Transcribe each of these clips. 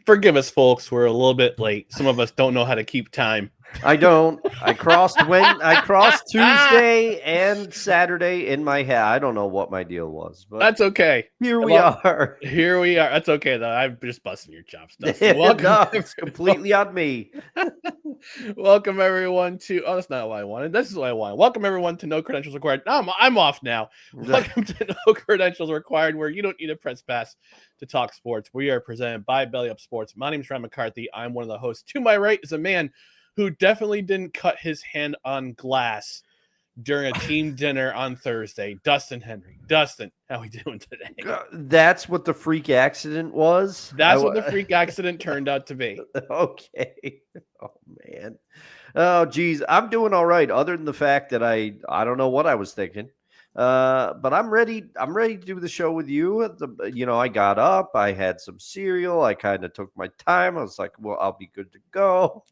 Forgive us, folks. We're a little bit late. Some of us don't know how to keep time. I don't. I crossed Tuesday and Saturday in my head. I don't know what my deal was, but That's okay. here we are. Here we are. That's okay, though. I'm just busting your chops, Dustin. Welcome. No, it's completely on me. Welcome, everyone, to... Oh, that's not what I wanted. This is what I wanted. Welcome, everyone, to No Credentials Required. I'm off now. Welcome to No Credentials Required, where you don't need a press pass to talk sports. We are presented by Belly Up Sports. My name is Ryan McCarthy. I'm one of the hosts. To my right is a man who definitely didn't cut his hand on glass during a team dinner on Thursday, Dustin Henry. Dustin, how we doing today? That's what the freak accident was? That's what the freak accident turned out to be. Okay. Oh, man. Oh, geez. I'm doing all right, other than the fact that I don't know what I was thinking. But I'm ready. I'm ready to do the show with you. I got up. I had some cereal. I kind of took my time. I was like, well, I'll be good to go.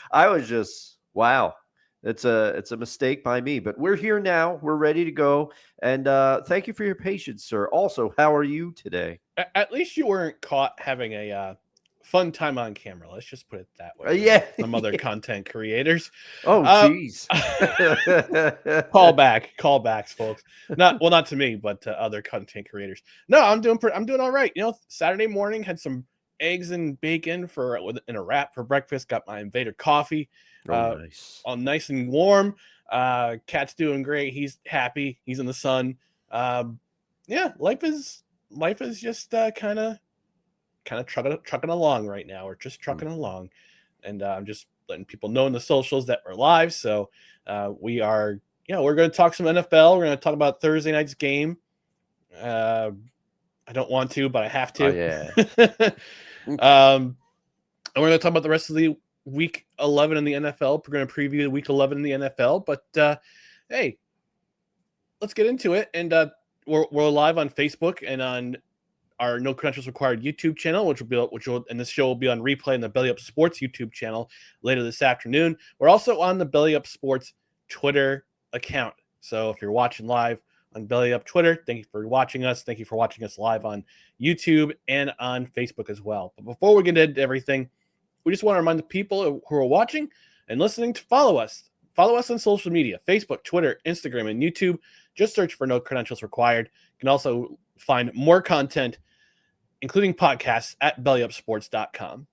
I was just, wow. It's a mistake by me, but we're here now. We're ready to go. And thank you for your patience, sir. Also, how are you today? At least you weren't caught having a fun time on camera. Let's just put it that way. Yeah. Some other content creators. Oh, geez. Callbacks, folks. Not to me, but to other content creators. No, I'm doing all right. Saturday morning had some eggs and bacon in a wrap for breakfast. Got my Invader Coffee. Nice. All nice and warm. Cat's doing great. He's happy. He's in the sun. Yeah, life is just kind of trucking along right now. We're just trucking along, and I'm just letting people know in the socials that we're live. So we're going to talk some NFL. We're going to talk about Thursday night's game. I don't want to, but I have to. Oh, yeah. And we're going to talk about the rest of the Week 11 in the NFL. We're going to preview Week 11 in the NFL. But hey, let's get into it. And we're live on Facebook and on our No Credentials Required YouTube channel, and this show will be on replay on the Belly Up Sports YouTube channel later this afternoon. We're also on the Belly Up Sports Twitter account. So if you're watching live on Belly Up Twitter, thank you for watching us. Thank you for watching us live on YouTube and on Facebook as well. But before we get into everything, we just want to remind the people who are watching and listening to follow us. Follow us on social media, Facebook, Twitter, Instagram, and YouTube. Just search for No Credentials Required. You can also find more content, including podcasts, at bellyupsports.com.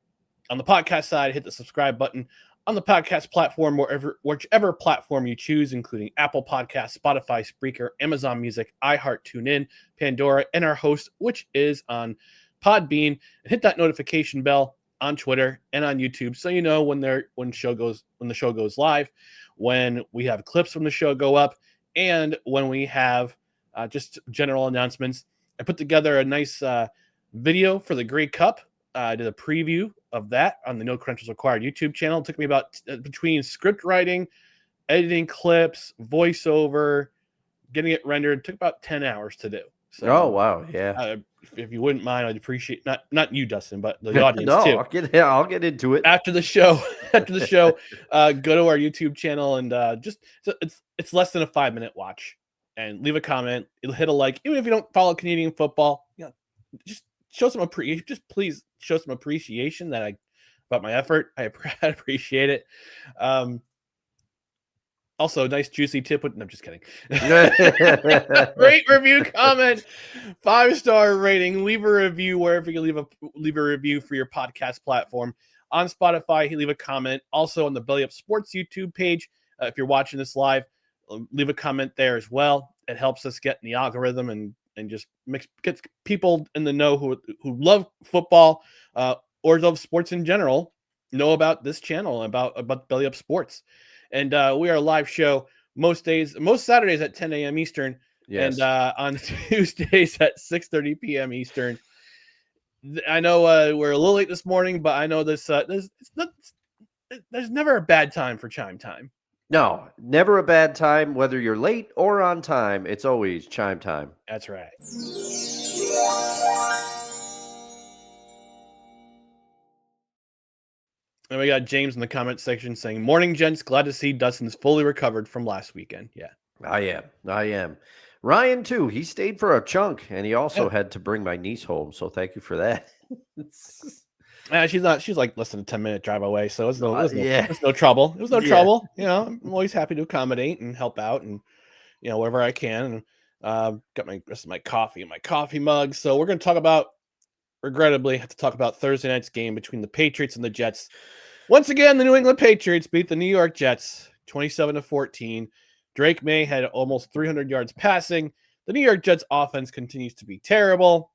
On the podcast side, hit the subscribe button on the podcast platform, whichever platform you choose, including Apple Podcasts, Spotify, Spreaker, Amazon Music, iHeart, TuneIn, Pandora, and our host, which is on Podbean. And hit that notification bell on Twitter and on YouTube, so you know when the show goes live, when we have clips from the show go up, and when we have just general announcements. I put together a nice video for the Grey Cup. I did a preview of that on the No Credentials Required YouTube channel. It took me about between script writing, editing clips, voiceover, getting it rendered. It took about 10 hours to do. So, oh, wow. Yeah. If you wouldn't mind, I'd appreciate not you, Dustin, but the audience too. I'll get into it after the show. Go to our YouTube channel and it's less than a 5-minute watch, and leave a comment. It'll hit a like, even if you don't follow Canadian football. Just show some please show some appreciation about my effort. I appreciate it. Also, nice juicy tip. No, I'm just kidding. Rate, review, comment, 5-star rating. Leave a review wherever you leave a review for your podcast platform. On Spotify, leave a comment. Also on the Belly Up Sports YouTube page, if you're watching this live, leave a comment there as well. It helps us get in the algorithm and just gets people in the know who love football or love sports in general know about this channel, about Belly Up Sports. And we are a live show most Saturdays at 10 a.m. Eastern, yes. And on Tuesdays at 6:30 p.m. Eastern. I know we're a little late this morning, but I know there's never a bad time for chime time. No, never a bad time, whether you're late or on time. It's always chime time. That's right. And we got James in the comment section saying, "Morning, gents. Glad to see Dustin's fully recovered from last weekend." Yeah, I am. Ryan, too. He stayed for a chunk, and he also had to bring my niece home. So thank you for that. She's like less than a 10-minute drive away, so it's no Yeah. it's no trouble. It was no Yeah. trouble. I'm always happy to accommodate and help out, and wherever I can. And got my rest of my coffee in my coffee mug. So we're going to talk about, regrettably, have to talk about Thursday night's game between the Patriots and the Jets. Once again, the New England Patriots beat the New York Jets 27-14. Drake May had almost 300 yards passing. The New York Jets offense continues to be terrible.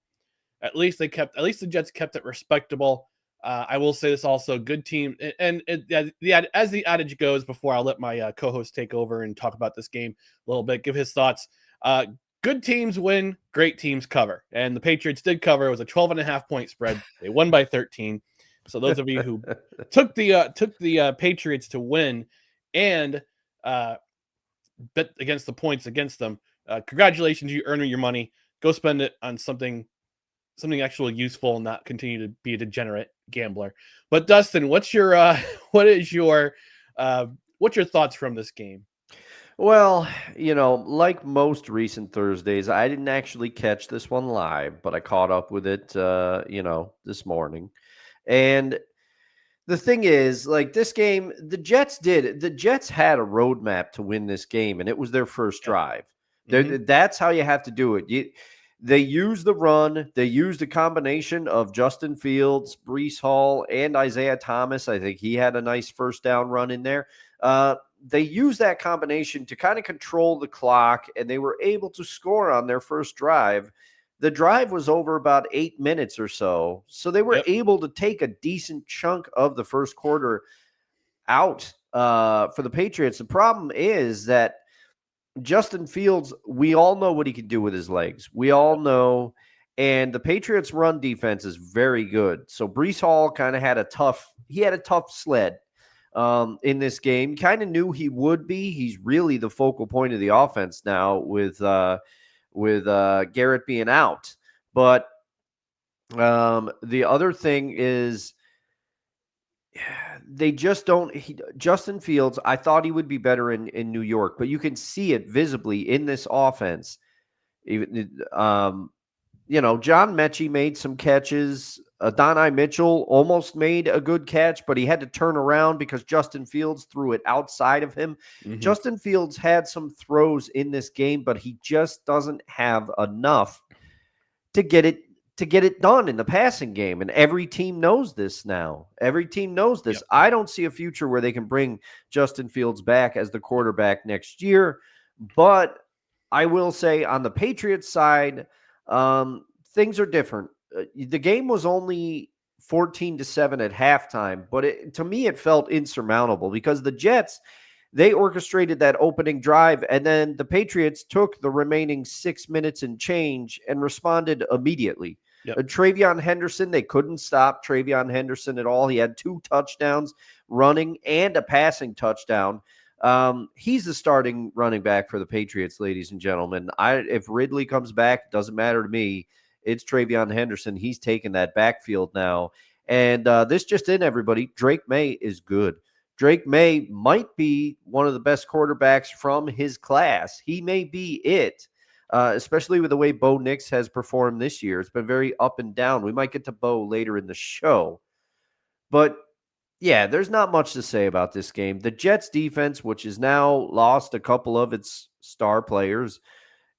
At least the Jets kept it respectable. I will say this also: good team, and as the adage goes. Before I'll let my co-host take over and talk about this game a little bit, give his thoughts. Good teams win, great teams cover, and the Patriots did cover. It was a 12.5-point spread. They won by 13. So those of you who took the Patriots to win and bet against the points against them, congratulations! You earned your money. Go spend it on something actually useful and not continue to be a degenerate gambler. But Dustin, what's your thoughts from this game? Well, like most recent Thursdays, I didn't actually catch this one live, but I caught up with it, this morning. And the thing is, like this game, the Jets had a roadmap to win this game, and it was their first drive. Mhm. That's how you have to do it. They used the run. They used a combination of Justin Fields, Breece Hall, and Isaiah Thomas. I think he had a nice first down run in there. They used that combination to kind of control the clock, and they were able to score on their first drive. The drive was over about 8 minutes or so. So they were Yep. able to take a decent chunk of the first quarter out for the Patriots. The problem is that Justin Fields, we all know what he can do with his legs. We all know. And the Patriots' run defense is very good. So Breece Hall kind of had a tough sled in this game. Kind of knew he would be. He's really the focal point of the offense now with Garrett being out. But the other thing is they just don't. Justin Fields, I thought he would be better in New York, but you can see it visibly in this offense. Even John Mechie made some catches. Adonai Mitchell almost made a good catch, but he had to turn around because Justin Fields threw it outside of him. Mm-hmm. Justin Fields had some throws in this game, but he just doesn't have enough to get it done in the passing game. And every team knows this now. Every team knows this. Yep. I don't see a future where they can bring Justin Fields back as the quarterback next year. But I will say on the Patriots side, things are different. The game was only 14-7 at halftime, but to me, it felt insurmountable because the Jets, they orchestrated that opening drive, and then the Patriots took the remaining 6 minutes and change and responded immediately. Yep. TreVeyon Henderson, they couldn't stop TreVeyon Henderson at all. He had 2 touchdowns running and a passing touchdown. He's the starting running back for the Patriots, ladies and gentlemen. If Ridley comes back, it doesn't matter to me. It's TreVeyon Henderson. He's taking that backfield now. And this just in, everybody, Drake May is good. Drake May might be one of the best quarterbacks from his class. He may be it, especially with the way Bo Nix has performed this year. It's been very up and down. We might get to Bo later in the show. But, yeah, there's not much to say about this game. The Jets defense, which has now lost a couple of its star players,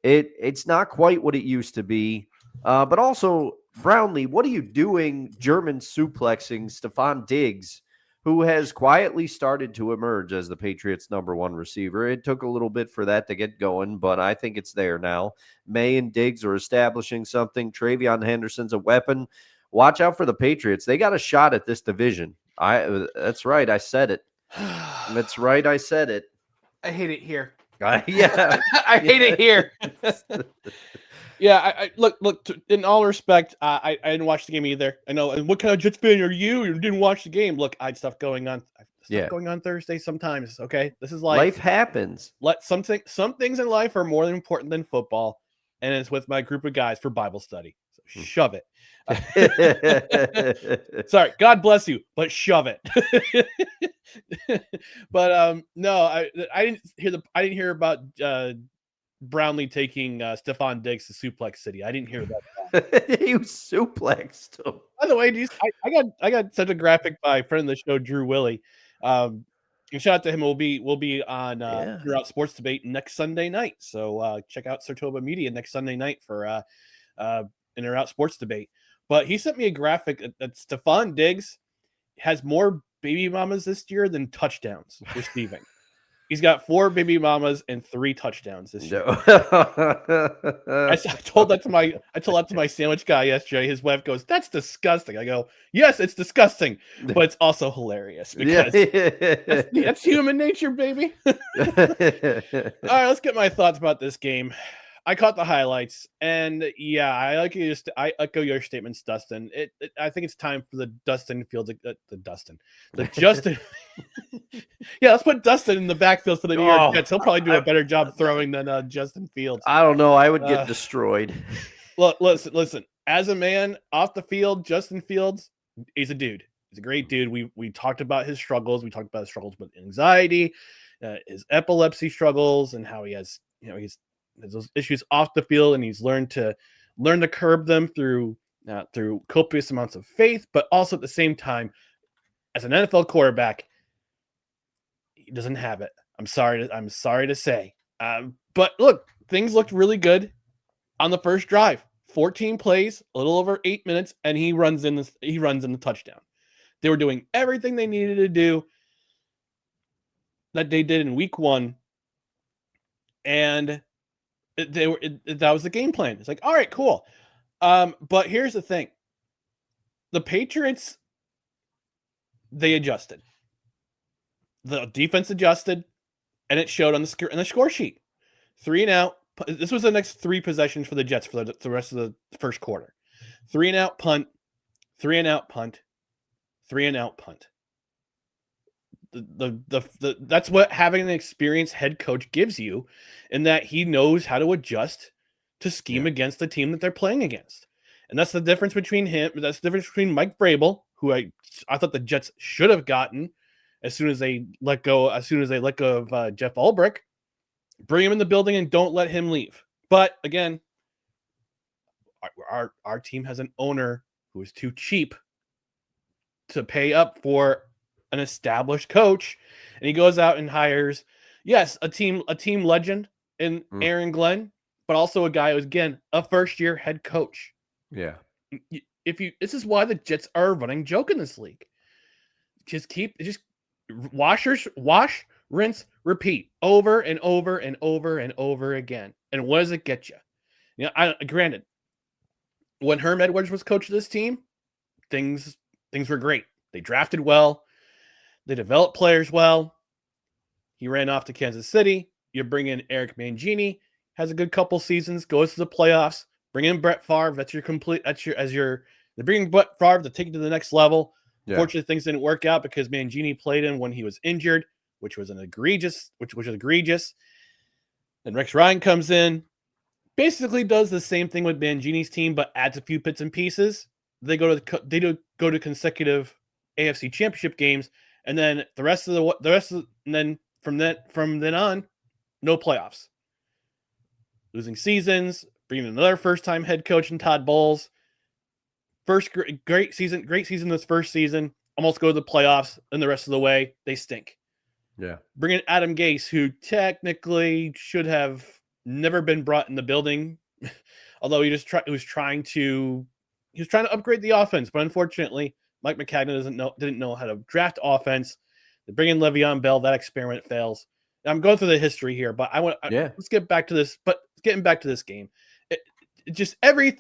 it's not quite what it used to be. But also, Brownlee, what are you doing German suplexing Stephon Diggs, who has quietly started to emerge as the Patriots' #1 receiver? It took a little bit for that to get going, but I think it's there now. May and Diggs are establishing something. TreVeyon Henderson's a weapon. Watch out for the Patriots. They got a shot at this division. That's right. I said it. That's right. I said it. I hate it here. Yeah. I hate it here. Yeah, I look. In all respect, I didn't watch the game either. I know. And what kind of Jets fan are you? You didn't watch the game. Look, I had stuff going on. Going on Thursday sometimes. Okay, this is life happens. Some things in life are more important than football, and it's with my group of guys for Bible study. So shove it. Sorry, God bless you, but shove it. But no, I didn't hear about Brownlee taking Stephon Diggs to Suplex City. I didn't hear that. He suplexed him. By the way, I got sent a graphic by a friend of the show, Drew Willie. And shout out to him. We'll be on Throughout Sports Debate next Sunday night. So check out Sartoba Media next Sunday night for In or Out Sports Debate. But he sent me a graphic that Stephon Diggs has more baby mamas this year than touchdowns receiving. He's got 4 baby mamas and 3 touchdowns this year. I told that to my sandwich guy yesterday. His wife goes, "That's disgusting." I go, "Yes, it's disgusting, but it's also hilarious because that's human nature, baby." All right, let's get my thoughts about this game. I caught the highlights, and yeah, I echo your statements, Dustin. I think it's time for the Justin. Yeah, let's put Dustin in the backfield for the New York Jets. He'll probably do a better job throwing than Justin Fields. I don't know. I would get destroyed. Look, listen. As a man off the field, Justin Fields, he's a dude. He's a great dude. We talked about his struggles. We talked about his struggles with anxiety, his epilepsy struggles, and how he has those issues off the field, and he's learned to curb them through copious amounts of faith, but also at the same time, as an NFL quarterback, he doesn't have it. I'm sorry to say. But look, things looked really good on the first drive. 14 plays, a little over 8 minutes, and he runs in the touchdown. They were doing everything they needed to do that they did in week 1, and that was the game plan. It's like, all right, cool. But here's the thing: the Patriots, they adjusted. The defense adjusted, and it showed on the score sheet. 3 and out. This was the next 3 possessions for the Jets for the rest of the first quarter. 3 and out punt, 3 and out punt, 3 and out punt. That's what having an experienced head coach gives you, in that he knows how to adjust to scheme against the team that they're playing against. And that's the difference between him. That's the difference between Mike Vrabel, who I thought the Jets should have gotten as soon as they let go of Jeff Ulbrich. Bring him in the building and don't let him leave. But again, our team has an owner who is too cheap to pay up for an established coach, and he goes out and hires, yes, a team legend in Aaron Glenn, but also a guy who's, again, a first-year head coach. Yeah. This is why the Jets are a running joke in this league. Just wash, rinse, repeat over and over and over and over again. And what does it get you? Granted, when Herm Edwards was coach of this team, things were great. They drafted well. They developed players well. He ran off to Kansas City. You bring in Eric Mangini, has a good couple seasons, goes to the playoffs. Bring in Brett Favre. They're bringing Brett Favre to take it to the next level. Yeah. Fortunately, things didn't work out because Mangini played him when he was injured, which was egregious. Then Rex Ryan comes in, basically does the same thing with Mangini's team, but adds a few bits and pieces. They go to consecutive AFC Championship games, and then from then on, no playoffs, losing seasons. Bringing in another first-time head coach in Todd Bowles. First great season this first season. Almost go to the playoffs, and the rest of the way they stink. Yeah. Bring in Adam Gase, who technically should have never been brought in the building, although he was trying to upgrade the offense, but unfortunately, Mike McCarthy didn't know how to draft offense. They bring in Le'Veon Bell, that experiment fails. I'm going through the history here, but let's get back to this. But getting back to this game. Just every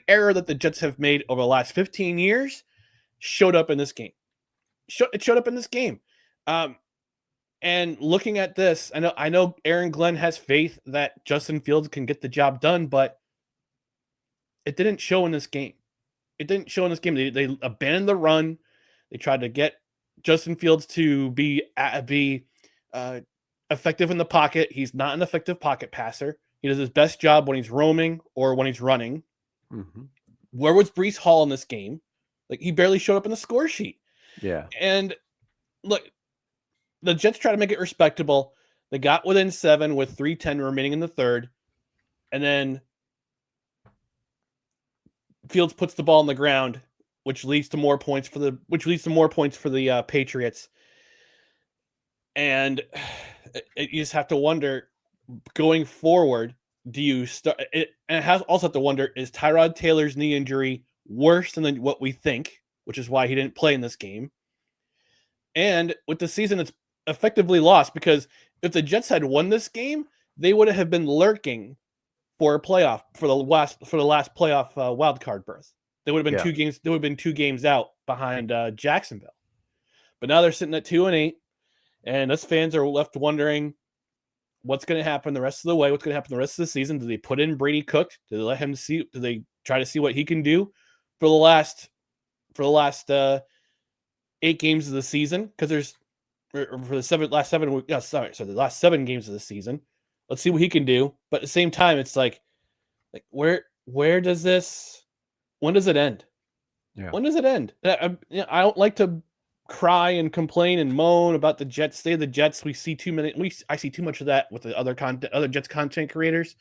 error that the Jets have made over the last 15 years showed up in this game. It showed up in this game. And looking at this, I know Aaron Glenn has faith that Justin Fields can get the job done, but it didn't show in this game. They abandoned the run. They tried to get Justin Fields to be effective in the pocket. He's not an effective pocket passer. He does his best job when he's roaming or when he's running. Mm-hmm. Where was Breece Hall in this game? Like, he barely showed up in the score sheet. Yeah. And look, the Jets try to make it respectable. They got within 7 with 3:10 remaining in the third. and then Fields puts the ball on the ground, which leads to more points for the Patriots. And you just have to wonder, going forward, do you start it? And also have to wonder, is Tyrod Taylor's knee injury worse than what we think, which is why he didn't play in this game? And with the season, it's effectively lost, because if the Jets had won this game, they would have been lurking for a playoff for the last playoff wild card berth. They would have been 2 games. They would have been 2 games out behind Jacksonville. But now they're sitting at 2-8, and us fans are left wondering what's going to happen the rest of the way. What's going to happen the rest of the season? Do they put in Brady Cook? Do they let him see? Do they try to see what he can do for the last 8 games of the season? Because there's for the last 7 games of the season. Let's see what he can do. But at the same time, it's like where does this? When does it end? Yeah. When does it end? I don't like to cry and complain and moan about the Jets. Stay the Jets. I see too much of that with the other Jets content creators.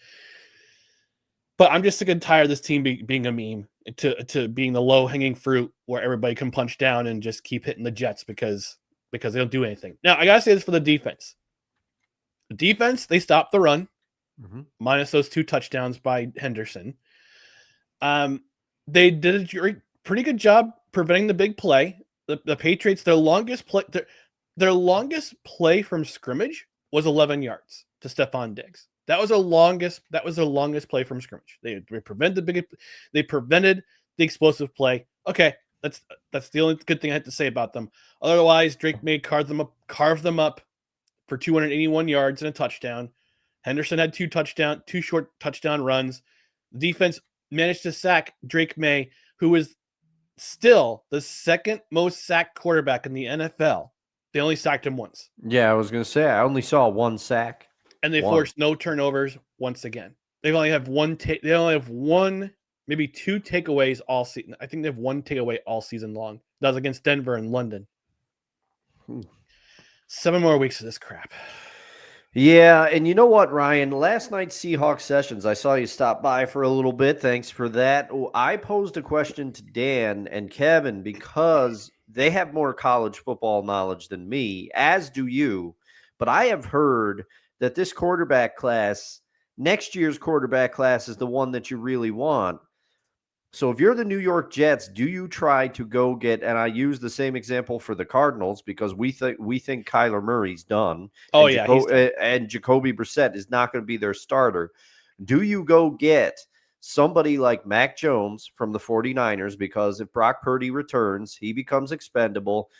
But I'm just sick and tired of this team being a meme, to being the low hanging fruit where everybody can punch down and just keep hitting the Jets because they don't do anything. Now I gotta say this for the defense. The defense, they stopped the run, minus those 2 touchdowns by Henderson. They did a pretty good job preventing the big play. The Patriots, their longest play from scrimmage was 11 yards to Stephon Diggs. That was their longest play from scrimmage. They prevented the explosive play. Okay, that's the only good thing I have to say about them. Otherwise, Drake May carved them up for 281 yards and a touchdown. Henderson had 2 short touchdown runs. The defense managed to sack Drake May, who is still the second most sacked quarterback in the NFL. They only sacked him once. Yeah, I was going to say, I only saw 1 sack. And they forced no turnovers once again. They only have one, maybe 2 takeaways all season. I think they have 1 takeaway all season long. That was against Denver and London. 7 more weeks of this crap. Yeah, and you know what, Ryan? Last night's Seahawks sessions, I saw you stop by for a little bit. Thanks for that. I posed a question to Dan and Kevin because they have more college football knowledge than me, as do you. But I have heard that this quarterback class, next year's quarterback class, is the one that you really want. So if you're the New York Jets, do you try to go get, and I use the same example for the Cardinals because we think Kyler Murray's done. Oh, and yeah. He's done. And Jacoby Brissett is not going to be their starter. Do you go get somebody like Mac Jones from the 49ers? Because if Brock Purdy returns, he becomes expendable.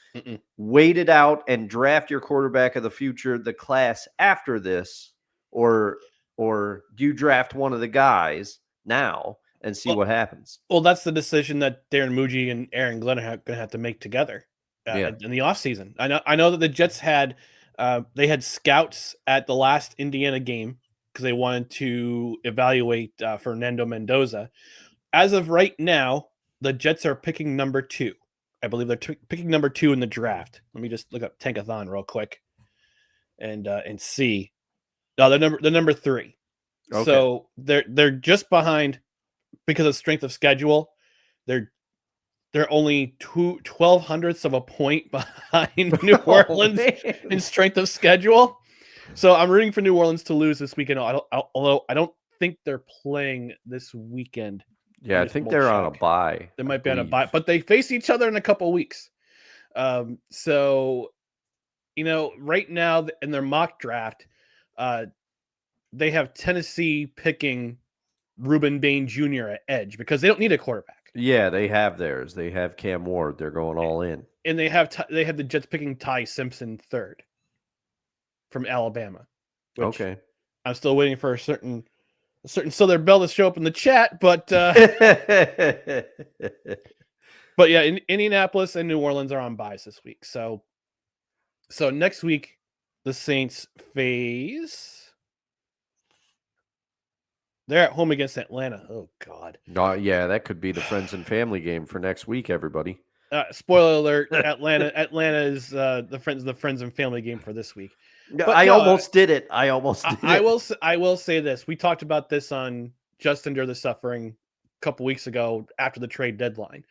Wait it out and draft your quarterback of the future, the class after this, or do you draft one of the guys now and see what happens? Well, that's the decision that Darren Muji and Aaron Glenn are going to have to make together in the offseason. I know that the Jets had scouts at the last Indiana game because they wanted to evaluate Fernando Mendoza. As of right now, the Jets are picking number 2. I believe they're picking number 2 in the draft. Let me just look up Tankathon real quick and see. No, they're number 3. Okay. So they're just behind because of strength of schedule. They're only 0.12 of a point behind New Orleans in strength of schedule. So I'm rooting for New Orleans to lose this weekend. Although I don't think they're playing this weekend. Yeah, I think they're on a bye. They might be on a bye, but they face each other in a couple weeks. So, right now in their mock draft, they have Tennessee picking Reuben Bain Jr. at edge because they don't need a quarterback. Yeah, they have theirs. They have Cam Ward. They're going all in. And they have the Jets picking Ty Simpson 3rd from Alabama. Okay. I'm still waiting for a certain Southern Belle to show up in the chat, but but yeah, Indianapolis and New Orleans are on buys this week. So next week the Saints face. They're at home against Atlanta. Oh God. Yeah, that could be the friends and family game for next week, everybody. Spoiler alert: Atlanta is the friends and family game for this week. I almost did it. I will say this. We talked about this on Just Endure the Suffering a couple weeks ago after the trade deadline,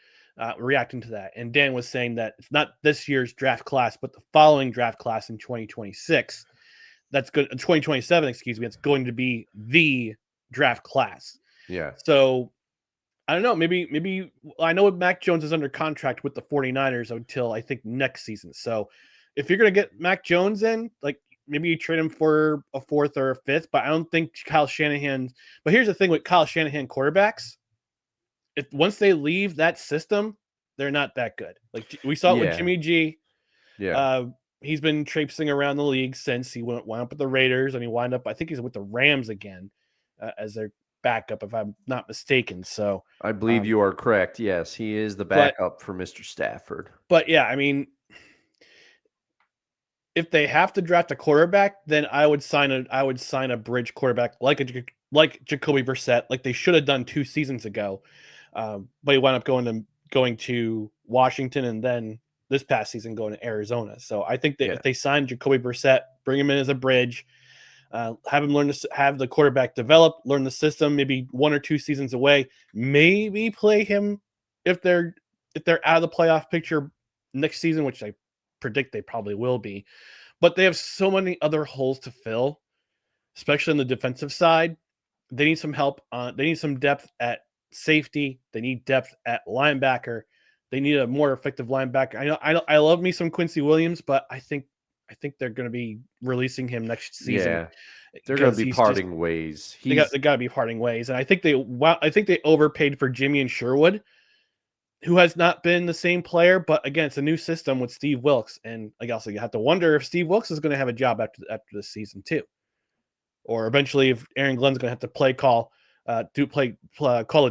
reacting to that. And Dan was saying that it's not this year's draft class, but the following draft class in 2026. That's good. 2027, excuse me. It's going to be the draft class. Yeah. So I don't know. Maybe I know Mac Jones is under contract with the 49ers until I think next season. So if you're going to get Mac Jones in, like maybe you trade him for a fourth or a fifth, but I don't think Kyle Shanahan. But here's the thing with Kyle Shanahan quarterbacks. If once they leave that system, they're not that good. Like we saw it with Jimmy G. Yeah. He's been traipsing around the league since he wound up with the Raiders, and he wound up, I think he's with the Rams again as their backup, if I'm not mistaken. So I believe you are correct. Yes, he is the backup for Mr. Stafford. But yeah, I mean, if they have to draft a quarterback, then I would sign a bridge quarterback like Jacoby Brissett, like they should have done 2 seasons ago. But he wound up going to Washington and then this past season going to Arizona. So I think that if they sign Jacoby Brissett, bring him in as a bridge, have him learn to have the quarterback develop, learn the system, maybe 1 or 2 seasons away, maybe play him if they're out of the playoff picture next season, which I predict they probably will be. But they have so many other holes to fill, especially on the defensive side. They need some help. They need some depth at safety. They need depth at linebacker. They need a more effective linebacker. I love me some Quincy Williams, but I think they're going to be releasing him next season. Yeah, they're going to be parting ways. They got to be parting ways, and I think they overpaid for Jimmy and Sherwood, who has not been the same player. But again, it's a new system with Steve Wilks, and also you have to wonder if Steve Wilks is going to have a job after this season too, or eventually if Aaron Glenn's going to have to call a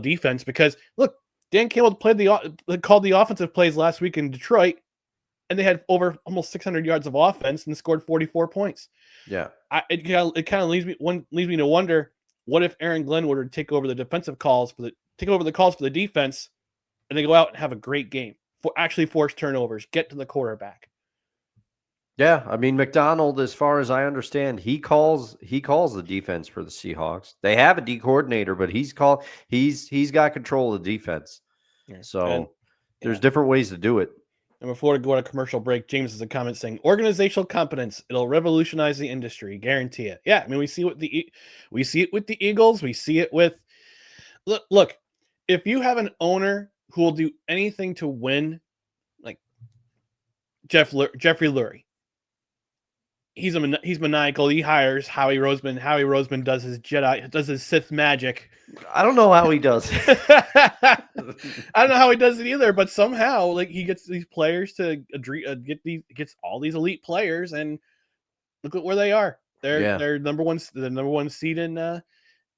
defense. Because look, Dan Campbell called the offensive plays last week in Detroit, and they had over almost 600 yards of offense and scored 44 points. Yeah, it kind of leaves me to wonder, what if Aaron Glenn were to take over the calls for the defense, and they go out and have a great game, actually force turnovers, get to the quarterback. Yeah, I mean, McDonald, as far as I understand, he calls the defense for the Seahawks. They have a D coordinator, but he's got control of the defense. Yeah. So there's different ways to do it. And before we go on a commercial break, James has a comment saying, organizational competence, it'll revolutionize the industry, guarantee it. Yeah, I mean, we see it with the Eagles, we see it with look, if you have an owner who will do anything to win, like Jeffrey Lurie. He's maniacal. He hires Howie Roseman. Howie Roseman does his Sith magic. I don't know how he does it. I don't know how he does it either, but somehow, like, he gets these players to gets all these elite players, and look at where they are. They're number one seed in the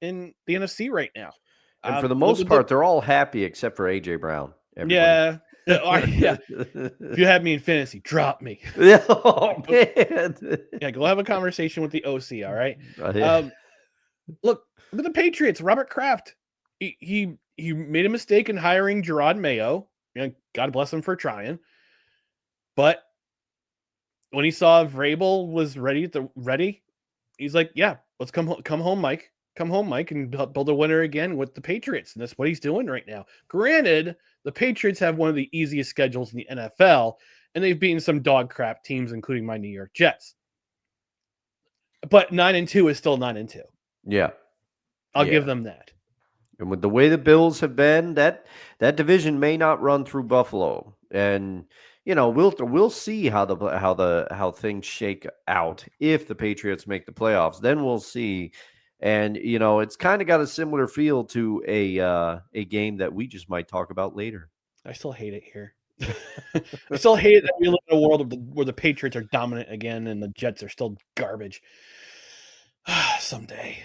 NFC right now. And for the most part, they're all happy except for AJ Brown. Everybody. Yeah. Yeah. If you have me in fantasy, drop me. Oh, man. Yeah, go have a conversation with the OC, all right? Look at the Patriots. Robert Kraft. He made a mistake in hiring Gerard Mayo. God bless him for trying. But when he saw Vrabel was ready, he's like, yeah, let's come home, Mike. Come home, Mike, and build a winner again with the Patriots. And that's what he's doing right now. Granted, the Patriots have one of the easiest schedules in the NFL, and they've beaten some dog crap teams, including my New York Jets. But 9-2 is still 9-2. Yeah. I'll give them that. And with the way the Bills have been, that division may not run through Buffalo. And we'll see how things shake out if the Patriots make the playoffs. Then we'll see. And, it's kind of got a similar feel to a game that we just might talk about later. I still hate it here. I still hate it that we live in a world where the Patriots are dominant again and the Jets are still garbage. Someday.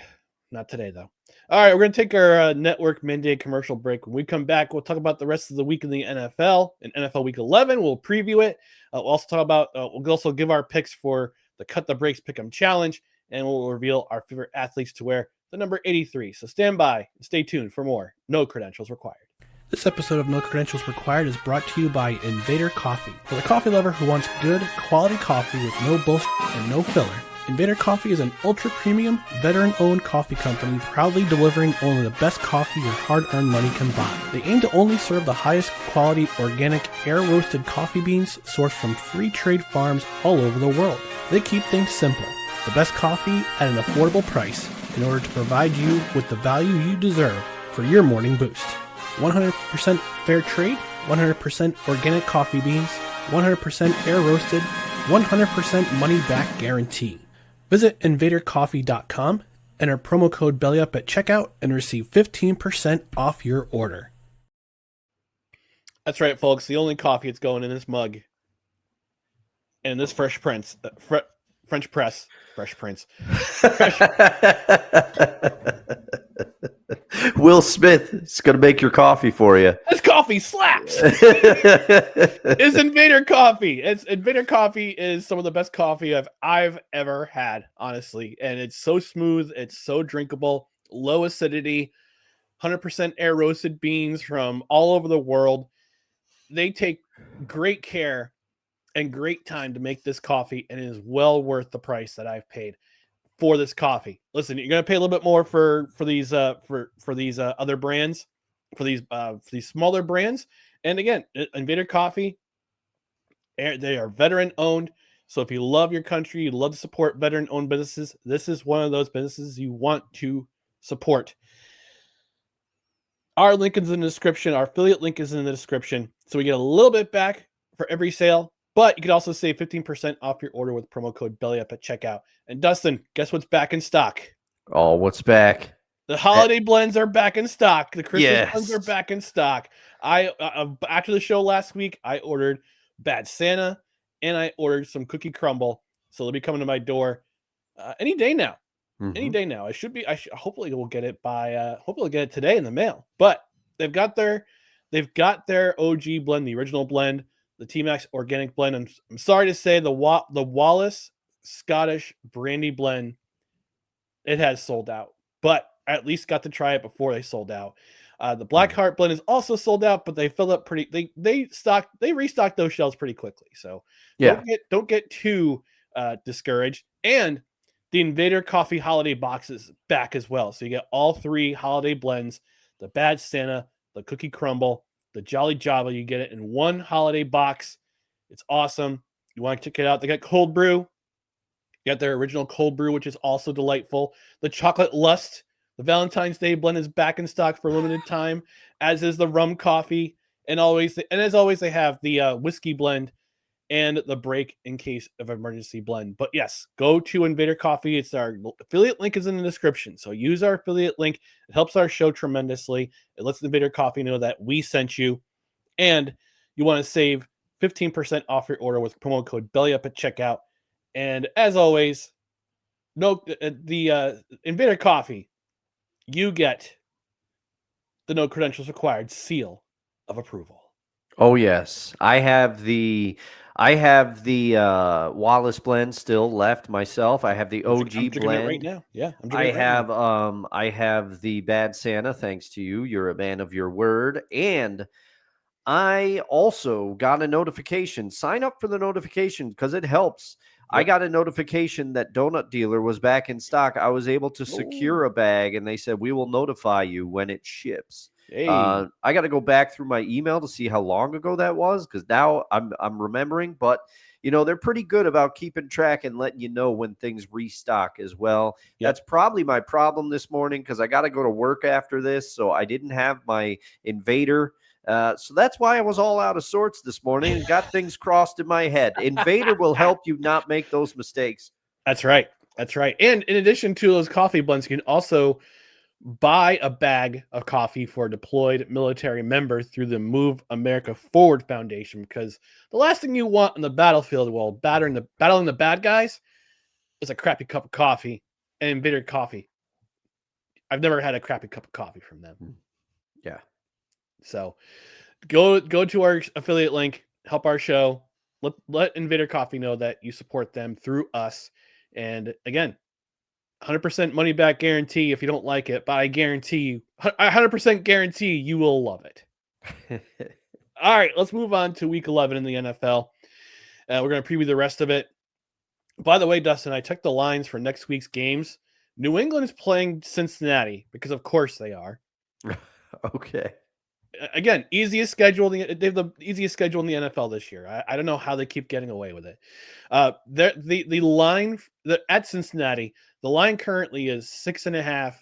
Not today, though. All right, we're going to take our network midday commercial break. When we come back, we'll talk about the rest of the week in the NFL. In NFL Week 11, we'll preview it. We'll also talk about we'll also give our picks for the Cut the Breaks Pick'em Challenge, and we'll reveal our favorite athletes to wear the number 83. So stand by and stay tuned for more No Credentials Required. This episode of No Credentials Required is brought to you by Invader Coffee. For the coffee lover who wants good, quality coffee with no bullshit and no filler, Invader Coffee is an ultra-premium, veteran-owned coffee company proudly delivering only the best coffee your hard-earned money can buy. They aim to only serve the highest quality, organic, air-roasted coffee beans sourced from free trade farms all over the world. They keep things simple. The best coffee at an affordable price in order to provide you with the value you deserve for your morning boost. 100% fair trade, 100% organic coffee beans, 100% air-roasted, 100% money-back guarantee. Visit invadercoffee.com, enter promo code BELLYUP at checkout, and receive 15% off your order. That's right, folks. The only coffee that's going in this mug and this French Prince. Will Smith is going to make your coffee for you. This coffee slaps. It's Invader Coffee. Invader Coffee is some of the best coffee I've ever had, honestly. And it's so smooth. It's so drinkable. Low acidity. 100% air roasted beans from all over the world. They take great care and great time to make this coffee, and it is well worth the price that I've paid for this coffee. Listen, you're going to pay a little bit more for these other brands, for these smaller brands. And again, Invader Coffee, they are veteran owned. So if you love your country, you love to support veteran owned businesses, this is one of those businesses you want to support. Our link is in the description. Our affiliate link is in the description. So we get a little bit back for every sale, but you can also save 15% off your order with promo code BELLYUP at checkout. And Dustin, guess what's back in stock? Oh, what's back? The holiday blends are back in stock. The Christmas blends are back in stock. After the show last week, I ordered Bad Santa and I ordered some cookie crumble. So they'll be coming to my door any day now. Mm-hmm. Any day now. Hopefully we'll get it hopefully we'll get it today in the mail. But they've got their OG blend, the original blend, the T-Max organic blend. I'm sorry to say the Wallace Scottish brandy blend, it has sold out, but I at least got to try it before they sold out. The Blackheart blend is also sold out, but they filled up pretty. They restocked those shelves pretty quickly. So yeah, don't get too discouraged. And the Invader Coffee holiday box is back as well. So you get all three holiday blends: the Bad Santa, the Cookie Crumble, the Jolly Java. You get it in one holiday box. It's awesome. You want to check it out? They got cold brew. You got their original cold brew, which is also delightful. The Chocolate Lust, the Valentine's Day blend, is back in stock for a limited time, as is the rum coffee. And as always, they have the whiskey blend and the break in case of emergency blend. But yes, go to Invader Coffee. It's our affiliate link is in the description. So use our affiliate link. It helps our show tremendously. It lets Invader Coffee know that we sent you. And you want to save 15% off your order with promo code BELLYUP at checkout. And as always, the Invader Coffee, you get the no credentials required seal of approval. Oh yes, I have the Wallace blend still left myself. I have the OG blend right now. Yeah, I have the Bad Santa. Thanks to you, you're a man of your word. And I also got a notification. Sign up for the notification because it helps. Yep. I got a notification that Donut Dealer was back in stock. I was able to secure a bag, and they said, we will notify you when it ships. Hey. I got to go back through my email to see how long ago that was, because now I'm remembering. But, they're pretty good about keeping track and letting you know when things restock as well. Yep. That's probably my problem this morning, because I got to go to work after this, so I didn't have my Invader. So that's why I was all out of sorts this morning and got things crossed in my head. Invader will help you not make those mistakes. That's right. That's right. And in addition to those coffee blends, you can also buy a bag of coffee for a deployed military member through the Move America Forward Foundation, because the last thing you want on the battlefield while battling the bad guys is a crappy cup of coffee. And Invader Coffee, I've never had a crappy cup of coffee from them. Yeah. So go to our affiliate link, help our show. Let Invader Coffee know that you support them through us. And again, 100% money back guarantee if you don't like it, but I guarantee you, 100% guarantee you will love it. All right, let's move on to week 11 in the NFL. We're going to preview the rest of it. By the way, Dustin, I checked the lines for next week's games. New England is playing Cincinnati because, of course, they are. Okay. Again, easiest schedule. They have the easiest schedule in the NFL this year. I don't know how they keep getting away with it. The line at Cincinnati, the line currently is 6.5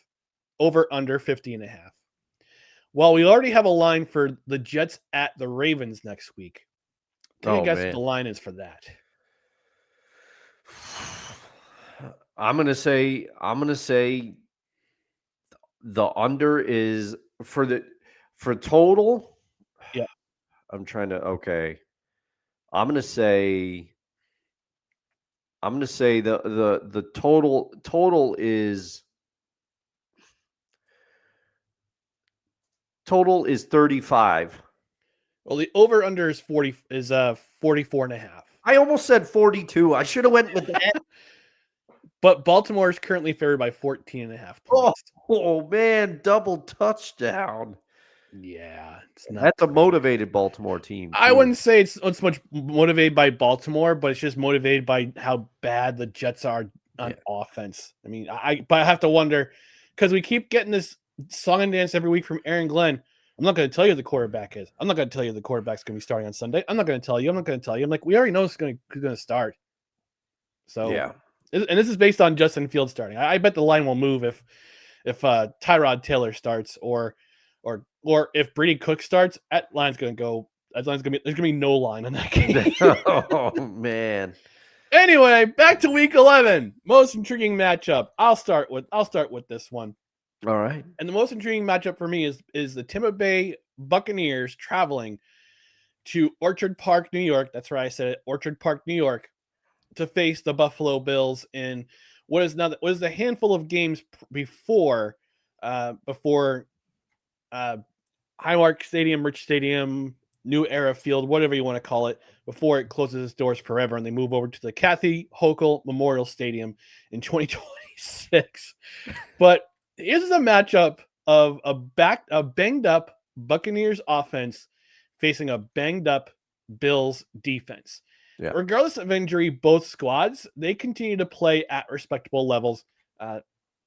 over under 50.5. Well, we already have a line for the Jets at the Ravens next week. Can you guess what the line is for that? I'm gonna say the under is for total. Yeah. I'm trying to okay. I'm gonna say the total is 35. Well, the over under is 44.5. I almost said 42. I should have went with that. But Baltimore is currently favored by 14.5 points. Oh man, double touchdown. Yeah, it's not. That's a motivated Baltimore team. I wouldn't say it's much motivated by Baltimore, but it's just motivated by how bad the Jets are on offense. I mean, but I have to wonder because we keep getting this song and dance every week from Aaron Glenn. I'm not going to tell you who the quarterback is. I'm not going to tell you the quarterback's going to be starting on Sunday. I'm not going to tell you. I'm like, we already know who's going to start. So yeah. And this is based on Justin Fields starting. I bet the line will move if Tyrod Taylor starts or if Brady Cook starts. That line's going to go. There's going to be no line in that game. Oh man. Anyway, back to Week 11. Most intriguing matchup. I'll start with this one. All right. And the most intriguing matchup for me is the Tampa Bay Buccaneers traveling to Orchard Park, New York. That's right, I said it. Orchard Park, New York, to face the Buffalo Bills in what is a handful of games before Highmark Stadium, Rich Stadium, New Era Field, whatever you want to call it, before it closes its doors forever and they move over to the Kathy Hochul Memorial Stadium in 2026. But this is a matchup of a banged up Buccaneers offense facing a banged up Bills defense. Yeah. Regardless of injury, both squads, they continue to play at respectable levels,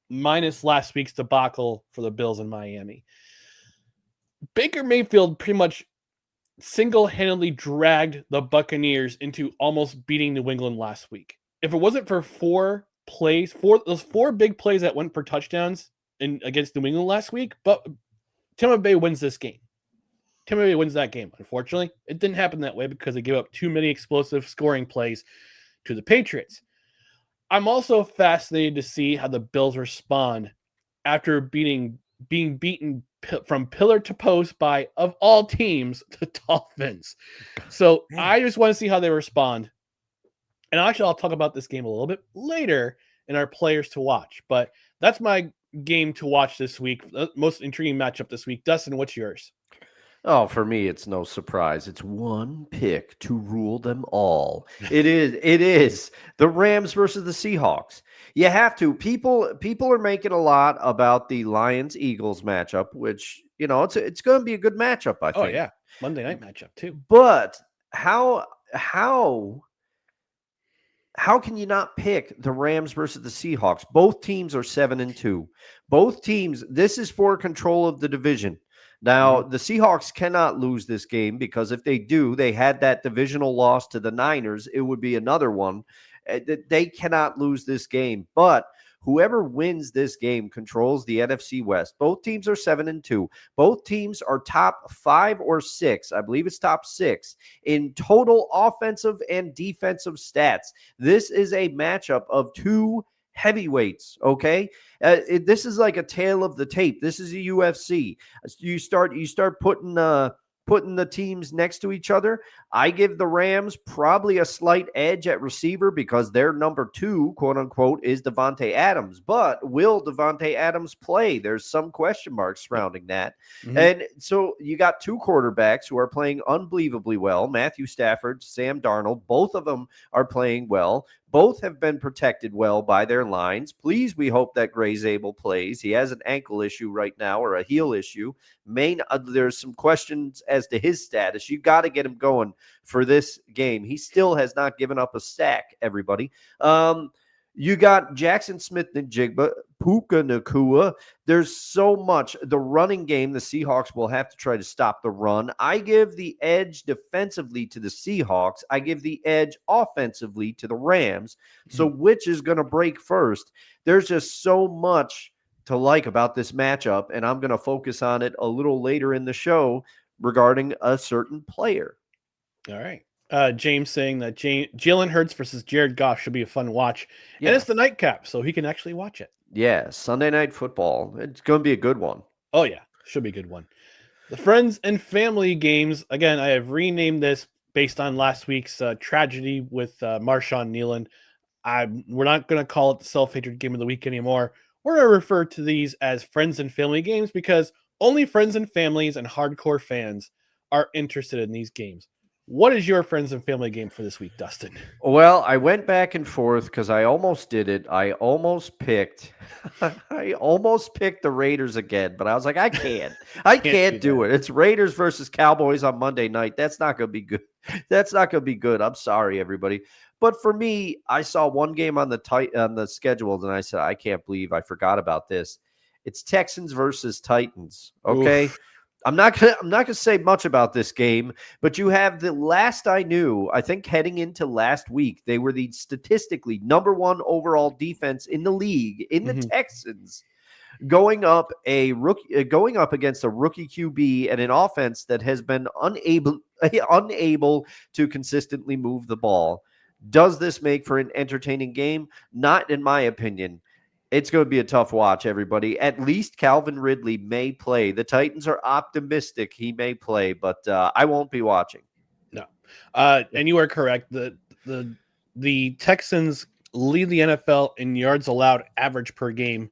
minus last week's debacle for the Bills in Miami. Baker Mayfield pretty much single-handedly dragged the Buccaneers into almost beating New England last week. If it wasn't for those four big plays that went for touchdowns against New England last week, but Tampa Bay wins this game. Tampa Bay wins that game. Unfortunately, it didn't happen that way because they gave up too many explosive scoring plays to the Patriots. I'm also fascinated to see how the Bills respond after being beaten from pillar to post by, of all teams, the Dolphins. So I just want to see how they respond. And actually, I'll talk about this game a little bit later in our players to watch. But that's my game to watch this week. The most intriguing matchup this week. Dustin, what's yours? Oh, for me, it's no surprise. It's one pick to rule them all. It is the Rams versus the Seahawks. You have to. People are making a lot about the Lions-Eagles matchup, which, it's going to be a good matchup, I think. Oh, yeah. Monday night matchup, too. But how can you not pick the Rams versus the Seahawks? Both teams are 7-2. Both teams, this is for control of the division. Now, the Seahawks cannot lose this game because if they do, they had that divisional loss to the Niners. It would be another one. They cannot lose this game. But whoever wins this game controls the NFC West. Both teams are 7-2. Both teams are top 5 or 6. I believe it's top 6 in total offensive and defensive stats. This is a matchup of two heavyweights, okay? This is like a tale of the tape. This is a UFC. You start putting the teams next to each other. I give the Rams probably a slight edge at receiver because their number 2, quote unquote, is Davante Adams. But will Davante Adams play? There's some question marks surrounding that. Mm-hmm. And so you got two quarterbacks who are playing unbelievably well. Matthew Stafford, Sam Darnold, both of them are playing well. Both have been protected well by their lines. Please, we hope that Gray Zabel plays. He has an ankle issue right now, or a heel issue. There's some questions as to his status. You got to get him going for this game. He still has not given up a sack, everybody. You got Jackson Smith-Njigba, Puka Nacua. There's so much. The running game, the Seahawks will have to try to stop the run. I give the edge defensively to the Seahawks. I give the edge offensively to the Rams. So which is going to break first? There's just so much to like about this matchup, and I'm going to focus on it a little later in the show regarding a certain player. All right. James saying that Jalen Hurts versus Jared Goff should be a fun watch. Yeah. And it's the nightcap, so he can actually watch it. Yeah, Sunday Night Football. It's going to be a good one. Oh, yeah. Should be a good one. The Friends and Family games. Again, I have renamed this based on last week's tragedy with Marshawn Nealon. We're not going to call it the self-hatred game of the week anymore. We're going to refer to these as Friends and Family games because only friends and families and hardcore fans are interested in these games. What is your Friends and Family game for this week, Dustin? Well, I went back and forth because I almost did it. I almost picked the Raiders again, but I was like, I can't. I can't do it. It's Raiders versus Cowboys on Monday night. That's not going to be good. That's not going to be good. I'm sorry, everybody. But for me, I saw one game on the schedule, and I said, I can't believe I forgot about this. It's Texans versus Titans. Okay. Oof. I'm not gonna say much about this game, but you have the last I knew, I think heading into last week, they were the statistically number one overall defense in the league in the Texans, going up against a rookie QB and an offense that has been unable to consistently move the ball. Does this make for an entertaining game? Not in my opinion. It's going to be a tough watch, everybody. At least Calvin Ridley may play. The Titans are optimistic he may play, but I won't be watching. No. And you are correct. The Texans lead the NFL in yards allowed average per game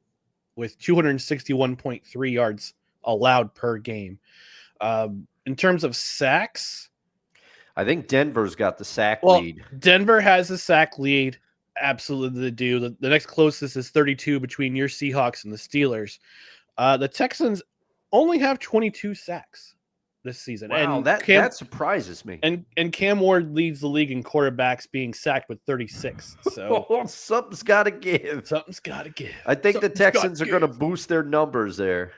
with 261.3 yards allowed per game. In terms of sacks, I think Denver's got the sack lead. Denver has the sack lead. Absolutely they do. The next closest is 32 between your Seahawks and the Steelers. The Texans only have 22 sacks this season. Wow, and that surprises me. And Cam Ward leads the league in quarterbacks being sacked with 36. So something's got to give. Something's got to give. I think the Texans are going to boost their numbers there.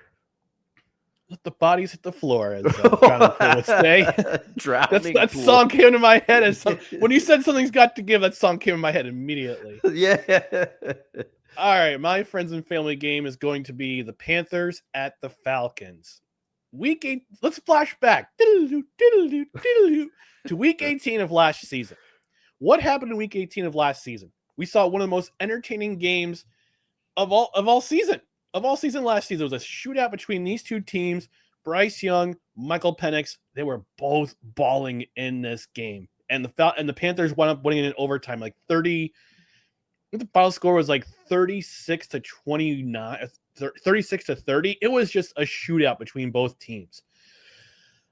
Let the bodies hit the floor, as Drowning Pool would say. That song came to my head. When you said something's got to give, that song came in my head immediately. Yeah. All right, my Friends and Family game is going to be the Panthers at the Falcons. Week 8. Let's flash back to Week 18 of last season. What happened in Week 18 of last season? We saw one of the most entertaining games of all season. Of all season last season, it was a shootout between these two teams. Bryce Young, Michael Penix, they were both balling in this game. And the Panthers wound up winning it in overtime, like 30. I think the final score was like 36-29, 36-30. It was just a shootout between both teams.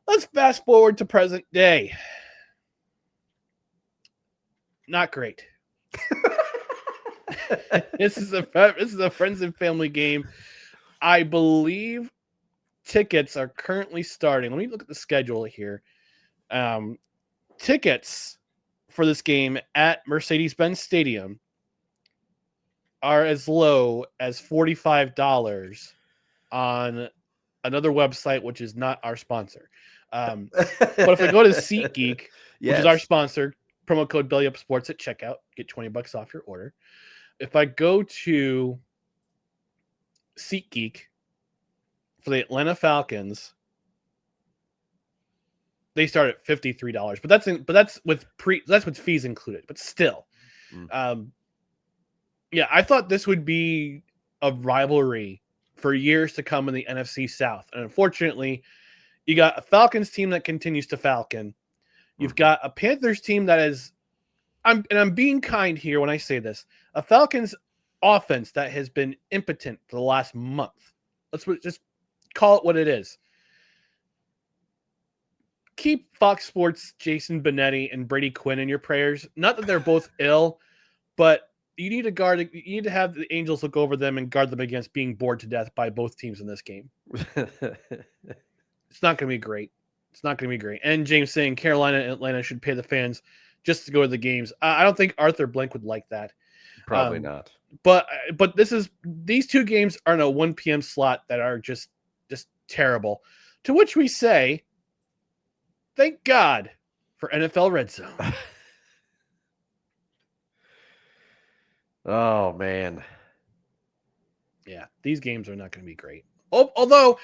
Let's fast forward to present day. Not great. This is a Friends and Family game. I believe tickets are currently starting. Let me look at the schedule here. Tickets for this game at Mercedes-Benz Stadium are as low as $45 on another website, which is not our sponsor. But if I go to SeatGeek, which is our sponsor, promo code BellyUpSports at checkout, get $20 off your order. If I go to SeatGeek for the Atlanta Falcons, they start at $53, but that's with fees included. But still, yeah, I thought this would be a rivalry for years to come in the NFC South, and unfortunately, you got a Falcons team that continues to falcon. You've got a Panthers team that is. I'm being kind here when I say this. A Falcons offense that has been impotent for the last month. Let's just call it what it is. Keep Fox Sports' Jason Benetti and Brady Quinn in your prayers. Not that they're both ill, but you need to have the Angels look over them and guard them against being bored to death by both teams in this game. It's not going to be great. It's not going to be great. And James saying Carolina and Atlanta should pay the fans just to go to the games. I don't think Arthur Blank would like that. Probably not. But these two games are in a 1 p.m. slot that are just terrible. To which we say, thank God for NFL Red Zone. Oh man. Yeah, these games are not going to be great. Although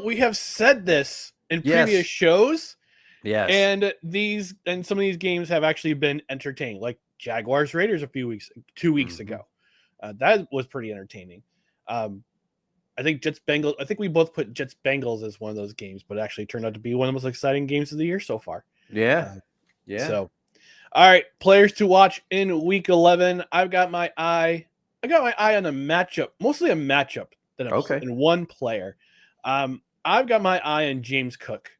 we have said this in previous shows, yes, and some of these games have actually been entertaining, like Jaguars Raiders 2 weeks ago. That was pretty entertaining. I think Jets Bengals. I think we both put Jets Bengals as one of those games, but it actually turned out to be one of the most exciting games of the year so far. Yeah. So, all right, players to watch in Week 11. I've got my eye on a matchup, mostly a matchup in one player. I've got my eye on James Cook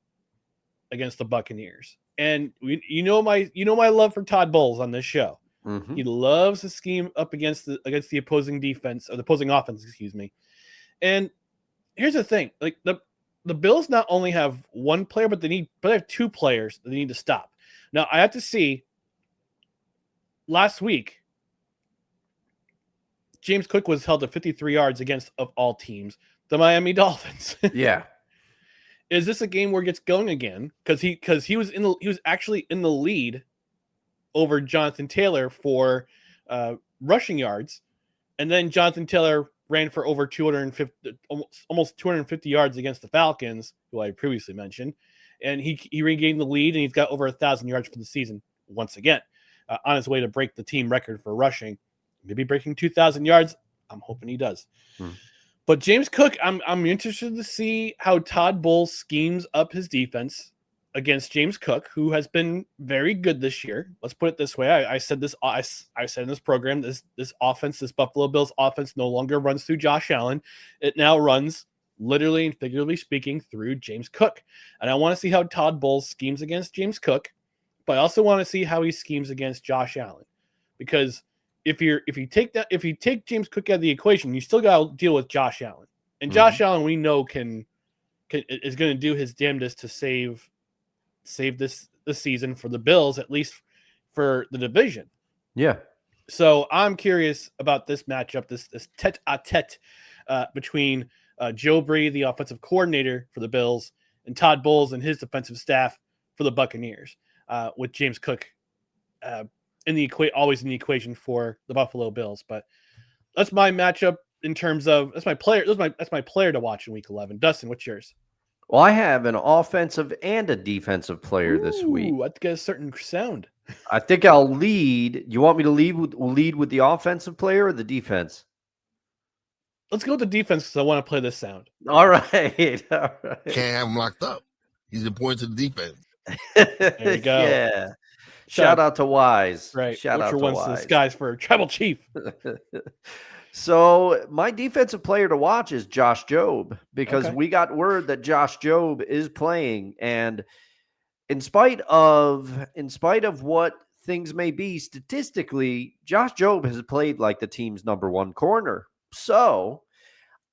against the Buccaneers, and you know my love for Todd Bowles on this show. Mm-hmm. He loves to scheme up against the opposing defense, or the opposing offense, excuse me. And here's the thing: like the Bills not only have one player, but they have two players that they need to stop. Now I have to see. Last week, James Cook was held to 53 yards against, of all teams, the Miami Dolphins. Yeah. Is this a game where it gets going again? Because he was actually in the lead over Jonathan Taylor for rushing yards, and then Jonathan Taylor ran for over 250, almost 250 yards against the Falcons, who I previously mentioned, and he regained the lead, and he's got over 1,000 yards for the season once again, on his way to break the team record for rushing, maybe breaking 2,000 yards. I'm hoping he does. But James Cook, I'm interested to see how Todd Bowles schemes up his defense against James Cook, who has been very good this year. Let's put it this way. I said this. I said in this program, this offense, this Buffalo Bills offense, no longer runs through Josh Allen. It now runs, literally and figuratively speaking, through James Cook. And I want to see how Todd Bowles schemes against James Cook, but I also want to see how he schemes against Josh Allen, because if you take James Cook out of the equation, you still got to deal with Josh Allen. And Josh Allen, we know is going to do his damnedest to save this season for the Bills, at least for the division. Yeah. So I'm curious about this matchup, this tete-a-tete between Joe Brady, the offensive coordinator for the Bills, and Todd Bowles and his defensive staff for the Buccaneers, with James Cook always in the equation for the Buffalo Bills. But that's my matchup in terms of that's my player to watch in Week 11. Dustin, what's yours? Well, I have an offensive and a defensive player this week. I get a certain sound. I think I'll lead. You want me to lead with the offensive player or the defense? Let's go with the defense because I want to play this sound. All right. All right. Can't have him locked up. He's important to the defense. There you go. Yeah. Shout out to Wise. Right. Shout out to Wise. The skies for Tribal Chief. So my defensive player to watch is Josh Jobe, because we got word that Josh Jobe is playing, and in spite of what things may be statistically, Josh Jobe has played like the team's number one corner. So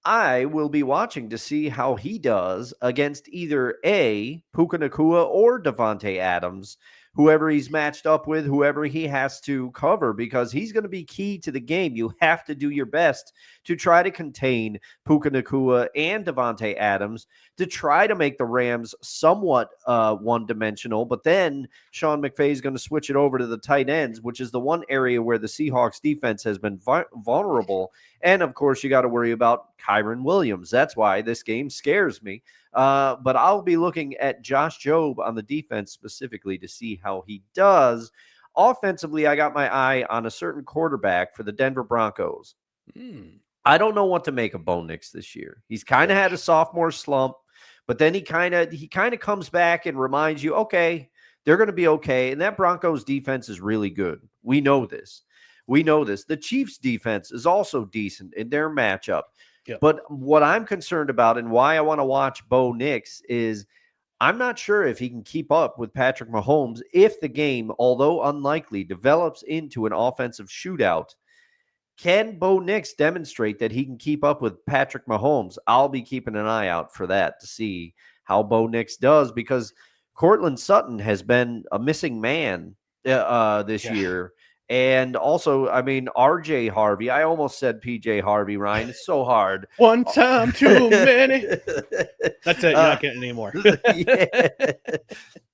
I will be watching to see how he does against either Puka Nacua or Devontae Adams, whoever he's matched up with, whoever he has to cover, because he's going to be key to the game. You have to do your best to try to contain Puka Nacua and Devontae Adams to try to make the Rams somewhat one-dimensional. But then Sean McVay is going to switch it over to the tight ends, which is the one area where the Seahawks defense has been vulnerable. And, of course, you got to worry about Kyron Williams. That's why this game scares me. But I'll be looking at Josh Jobe on the defense specifically to see how he does. Offensively, I got my eye on a certain quarterback for the Denver Broncos. I don't know what to make of Bo Nix this year. He's kind of had a sophomore slump, but then he kind of comes back and reminds you, okay, they're going to be okay. And that Broncos defense is really good. We know this. The Chiefs defense is also decent in their matchup. Yep. But what I'm concerned about and why I want to watch Bo Nix is I'm not sure if he can keep up with Patrick Mahomes if the game, although unlikely, develops into an offensive shootout. Can Bo Nix demonstrate that he can keep up with Patrick Mahomes? I'll be keeping an eye out for that to see how Bo Nix does, because Cortland Sutton has been a missing man this year. And also, I mean, RJ Harvey. I almost said PJ Harvey, Ryan. It's so hard. One time too many. That's it. You're not getting any more. Yeah.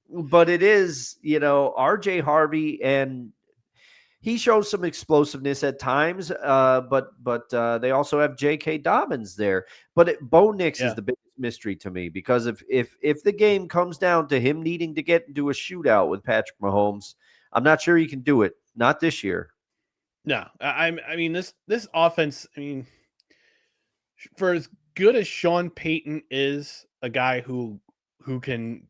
But it is, RJ Harvey, and he shows some explosiveness at times, but they also have J.K. Dobbins there. But Bo Nix is the biggest mystery to me, because if the game comes down to him needing to get into a shootout with Patrick Mahomes, I'm not sure he can do it. Not this year. No, I mean this offense. I mean, for as good as Sean Payton is, a guy who can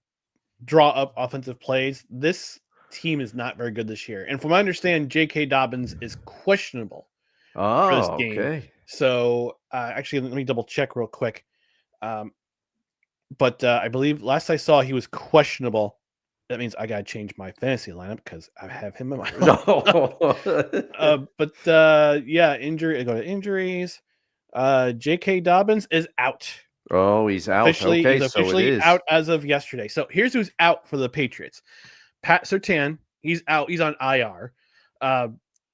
draw up offensive plays, this team is not very good this year. And from what I understand, J.K. Dobbins is questionable for this game. Okay. So actually, let me double check real quick. But I believe last I saw he was questionable. That means I got to change my fantasy lineup because I have him in my injury. I go to injuries. J.K. Dobbins is out. Oh, he's out. He's officially out as of yesterday. So here's who's out for the Patriots. Pat Surtain, he's out. He's on IR.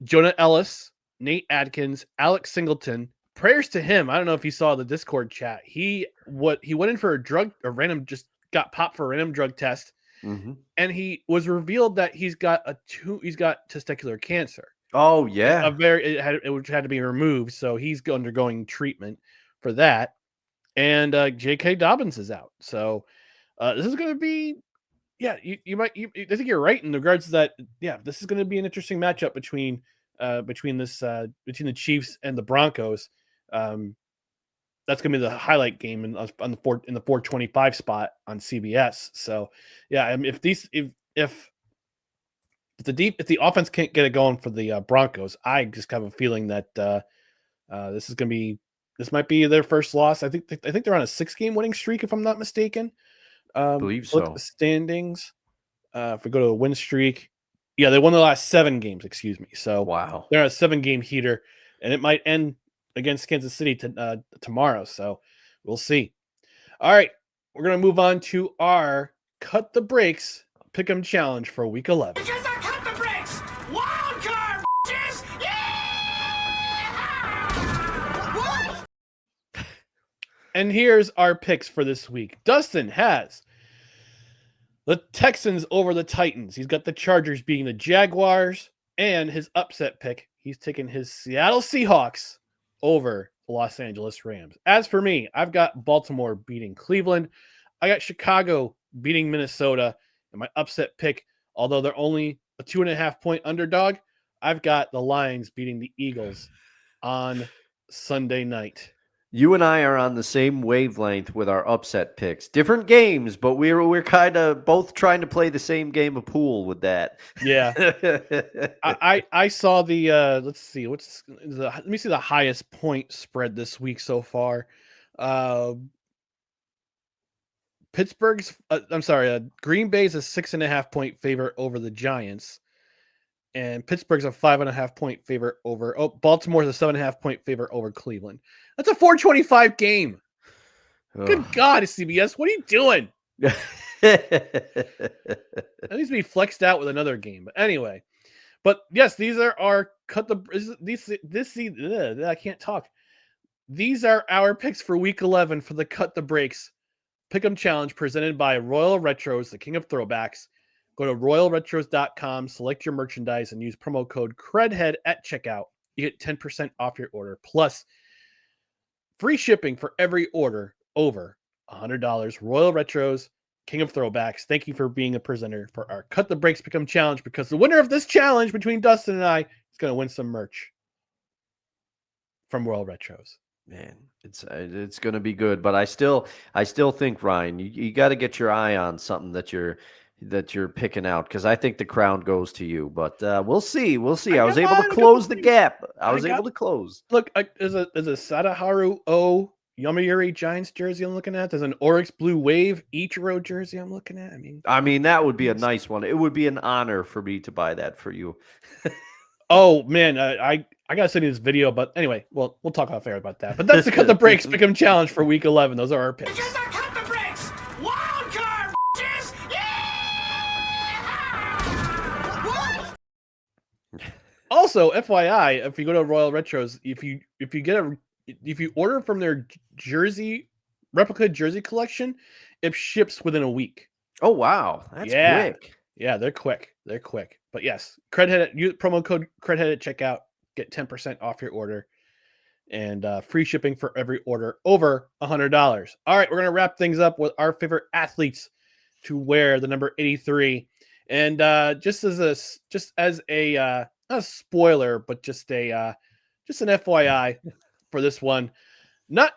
Jonah Ellis, Nate Adkins, Alex Singleton. Prayers to him. I don't know if you saw the Discord chat. He went in for just got popped for a random drug test. Mm-hmm. And he was revealed that he's got testicular cancer. Oh yeah, it had to be removed, so he's undergoing treatment for that. And J.K. Dobbins is out, so this is going to be, I think you're right in regards to that. Yeah, this is going to be an interesting matchup between the Chiefs and the Broncos. That's going to be the highlight game in the 425 spot on CBS. So, yeah, I mean, if the offense can't get it going for the Broncos, I just have a feeling that this might be their first loss. I think they're on a 6-game winning streak, if I'm not mistaken. Believe so. Look at the standings. If we go to a win streak, they won the last 7 games. Excuse me. So wow, they're on a 7-game heater, and it might end against Kansas City tomorrow. So we'll see. All right. We're going to move on to our Cut the Breaks Pick'em Challenge for Week 11. Because I cut the breaks! Wild card, bitches! Yeah! What? And here's our picks for this week. Dustin has the Texans over the Titans. He's got the Chargers beating the Jaguars, and his upset pick, he's taking his Seattle Seahawks over the Los Angeles Rams. As for me, I've got Baltimore beating Cleveland. I got Chicago beating Minnesota. And my upset pick, although they're only a 2.5-point underdog, I've got the Lions beating the Eagles on Sunday night. You and I are on the same wavelength with our upset picks. Different games, but we're kind of both trying to play the same game of pool with that. Yeah. I saw the let's see, let me see the highest point spread this week so far. Green Bay's a 6.5-point favorite over the Giants, and Pittsburgh's a 5.5-point favorite over. Baltimore's a 7.5-point favorite over Cleveland. That's a 425 game. Good God, CBS, what are you doing? That needs to be flexed out with another game. But anyway, yes, these are our I can't talk. These are our picks for Week 11 for the Cut the Breaks Pick'em Challenge presented by Royal Retros, the king of throwbacks. Go to royalretros.com, select your merchandise, and use promo code CREDHEAD at checkout. You get 10% off your order, plus free shipping for every order over $100. Royal Retros, king of throwbacks. Thank you for being a presenter for our Cut the Breaks Pick'em Challenge, because the winner of this challenge between Dustin and I is going to win some merch from Royal Retros. Man, it's going to be good, but I still think, Ryan, you got to get your eye on something that you're picking out, because I think the crown goes to you. But we'll see. I was able to close the gap. I was able to close. Look, as a Sadaharu O Yomiuri Giants jersey I'm looking at. There's an Oryx Blue Wave Ichiro jersey I'm looking at. I mean, that would be a nice one. It would be an honor for me to buy that for you. Oh man, I gotta send you this video, but anyway, we'll talk off air about that. But that's the Cut the Breaks Pick'em Challenge for Week 11. Those are our picks. Because I cut the brakes! Wild card, bitches! Yeah! What? Also, FYI, if you go to Royal Retros, if you order from their replica jersey collection, it ships within a week. Oh wow, that's quick. Yeah, they're quick. But yes, use promo code Credhead at checkout, get 10% off your order, and free shipping for every order over $100. All right, we're gonna wrap things up with our favorite athletes to wear the number 83, and just as a not a spoiler, but just an FYI for this one.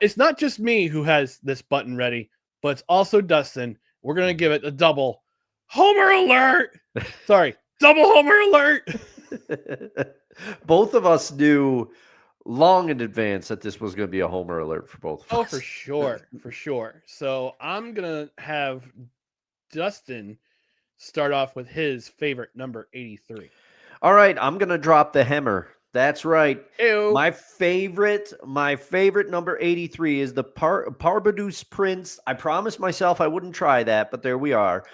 It's not just me who has this button ready, but it's also Dustin. We're gonna give it a double Homer alert. Sorry, double Homer alert. Both of us knew long in advance that this was going to be a Homer alert for both of us. Oh, for sure. So I'm gonna have Dustin start off with his favorite number 83. All right, I'm going to drop the hammer. That's right. Ew. My favorite number 83 is the Barbados Prince. I promised myself I wouldn't try that, but there we are.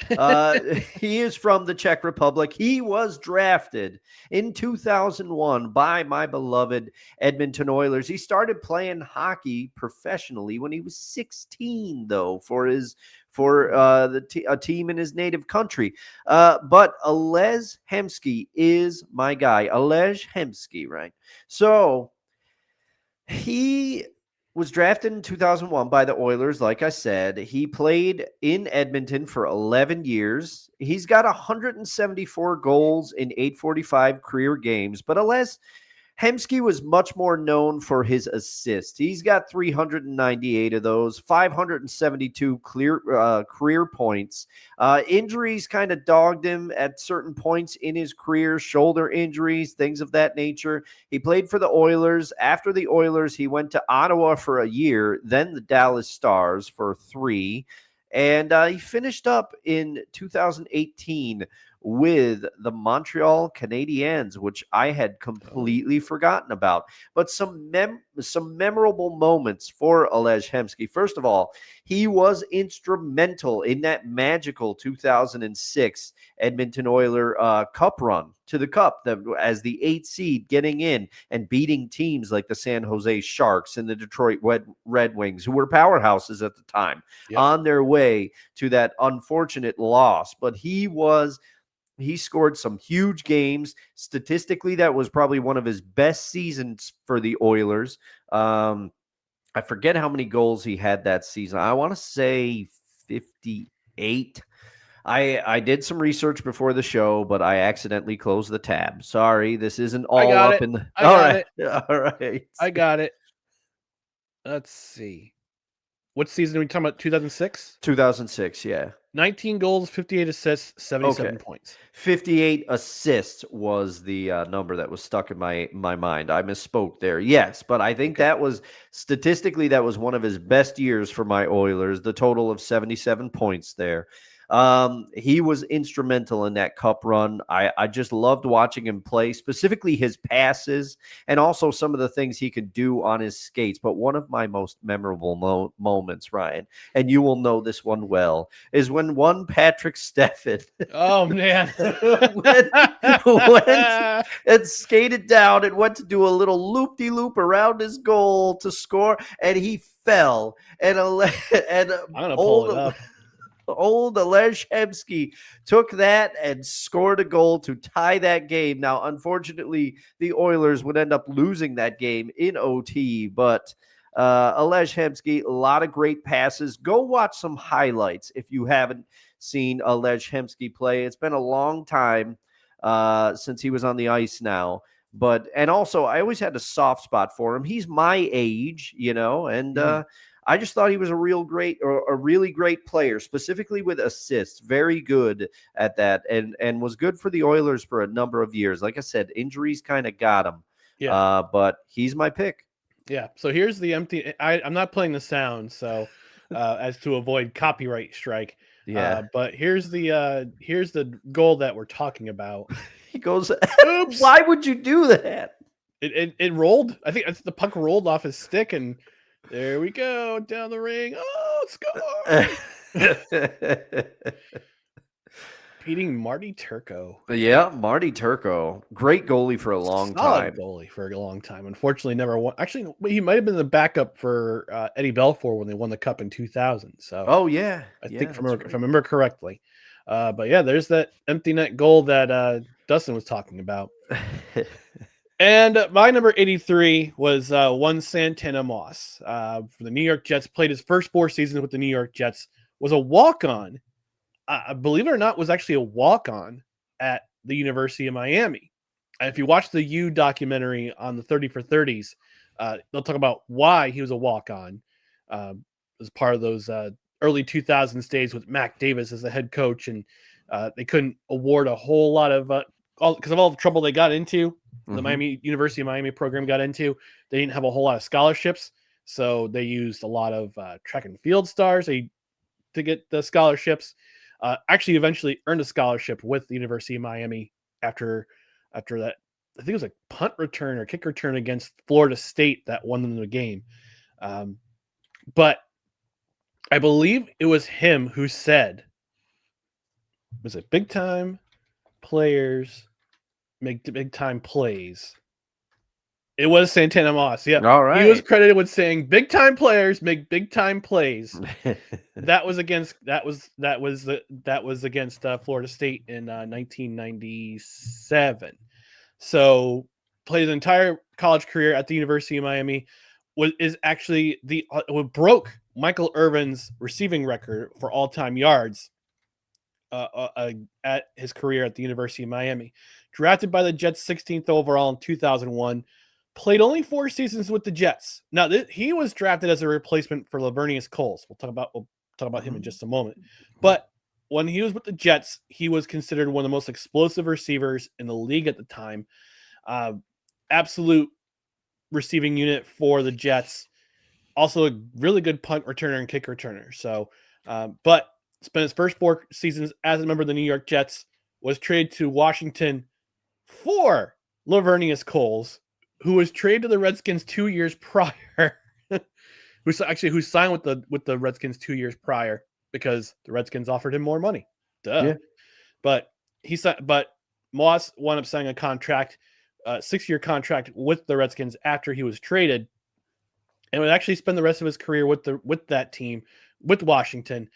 He is from the Czech Republic. He was drafted in 2001 by my beloved Edmonton Oilers. He started playing hockey professionally when he was 16, though, for a team in his native country. But Aleš Hemský is my guy. Aleš Hemský, right? So he was drafted in 2001 by the Oilers. Like I said, he played in Edmonton for 11 years. He's got 174 goals in 845 career games, but Aleš Hemský was much more known for his assists. He's got 398 of those, 572 career points. Injuries kind of dogged him at certain points in his career, shoulder injuries, things of that nature. He played for the Oilers. After the Oilers, he went to Ottawa for a year, then the Dallas Stars for 3. And he finished up in 2018 with the Montreal Canadiens, which I had completely forgotten about. But some memorable moments for Aleš Hemský. First of all, he was instrumental in that magical 2006 Edmonton Oiler Cup run to the Cup, as the 8th seed, getting in and beating teams like the San Jose Sharks and the Detroit Red Wings, who were powerhouses at the time, on their way to that unfortunate loss. But he scored some huge games. Statistically, that was probably one of his best seasons for the Oilers. I forget how many goals he had that season. I want to say 58. I did some research before the show, but I accidentally closed the tab. Sorry, this isn't all up in the... All right. I got it. Let's see. What season are we talking about? 2006? 2006, yeah. 19 goals, 58 assists, 77 points. 58 assists was the number that was stuck in my mind. I misspoke there. Yes, but I think that was statistically that was one of his best years for my Oilers, the total of 77 points there. He was instrumental in that cup run. I just loved watching him play, specifically his passes and also some of the things he could do on his skates. But one of my most memorable moments, Ryan, and you will know this one well, is when one Patrick Steffen oh man went and skated down and went to do a little loop-de-loop around his goal to score, and he fell. And I'm gonna pull it up. Old Aleš Hemský took that and scored a goal to tie that game. Now, unfortunately, the Oilers would end up losing that game in OT, but Aleš Hemský, a lot of great passes. Go watch some highlights if you haven't seen Aleš Hemský play. It's been a long time since he was on the ice now. And also, I always had a soft spot for him. He's my age, and I just thought he was a really great player, specifically with assists. Very good at that, and was good for the Oilers for a number of years. Like I said, injuries kind of got him. Yeah. But he's my pick. Yeah. So here's the empty. I'm not playing the sound, so as to avoid copyright strike. Yeah. But here's the goal that we're talking about. He goes, Oops. why would you do that? It rolled. I think the puck rolled off his stick, and there we go down the ring. Oh, score! Beating Marty Turco. Yeah, Marty Turco. Great goalie for a long Solid time. goalie for a long time. Unfortunately, never won. Actually, he might have been the backup for Eddie Belfour when they won the cup in 2000. So, Oh, yeah. I Yeah, think that's if I right. remember correctly. But yeah, there's that empty net goal that Dustin was talking about. And my number 83 was one Santana Moss for the New York Jets. Played his first 4 seasons with the New York Jets. Was a walk-on. Believe it or not, was actually a walk-on at the University of Miami. And if you watch the U documentary on the 30 for 30s, they'll talk about why he was a walk-on as part of those early 2000s days with Mac Davis as the head coach. And they couldn't award a whole lot of because of all the trouble they got into. The Miami University of Miami program got into. They didn't have a whole lot of scholarships, so they used a lot of track and field stars to get the scholarships. Actually, eventually earned a scholarship with the University of Miami after that. I think it was a punt return or kick return against Florida State that won them the game. But I believe it was him who said, "Was it big time players make big time plays?" It was Santana Moss. Yeah. All He was right. credited with saying big time players make big time plays. That was against Florida State in 1997. So played his entire college career at the University of Miami. Is actually broke Michael Irvin's receiving record for all-time yards at his career at the University of Miami. Drafted by the Jets 16th overall in 2001. Played only 4 seasons with the Jets. Now he was drafted as a replacement for Lavernius Coles. We'll talk about him in just a moment. But when he was with the Jets, he was considered one of the most explosive receivers in the league at the time. Absolute receiving unit for the Jets. Also a really good punt returner and kick returner. So, but spent his first 4 seasons as a member of the New York Jets. Was traded to Washington for Lavernius Coles, who was traded to the Redskins 2 years prior. who signed with the Redskins 2 years prior because the Redskins offered him more money. Duh. Yeah. But Moss wound up signing a contract, 6-year contract with the Redskins after he was traded, and would actually spend the rest of his career with that team, with Washington.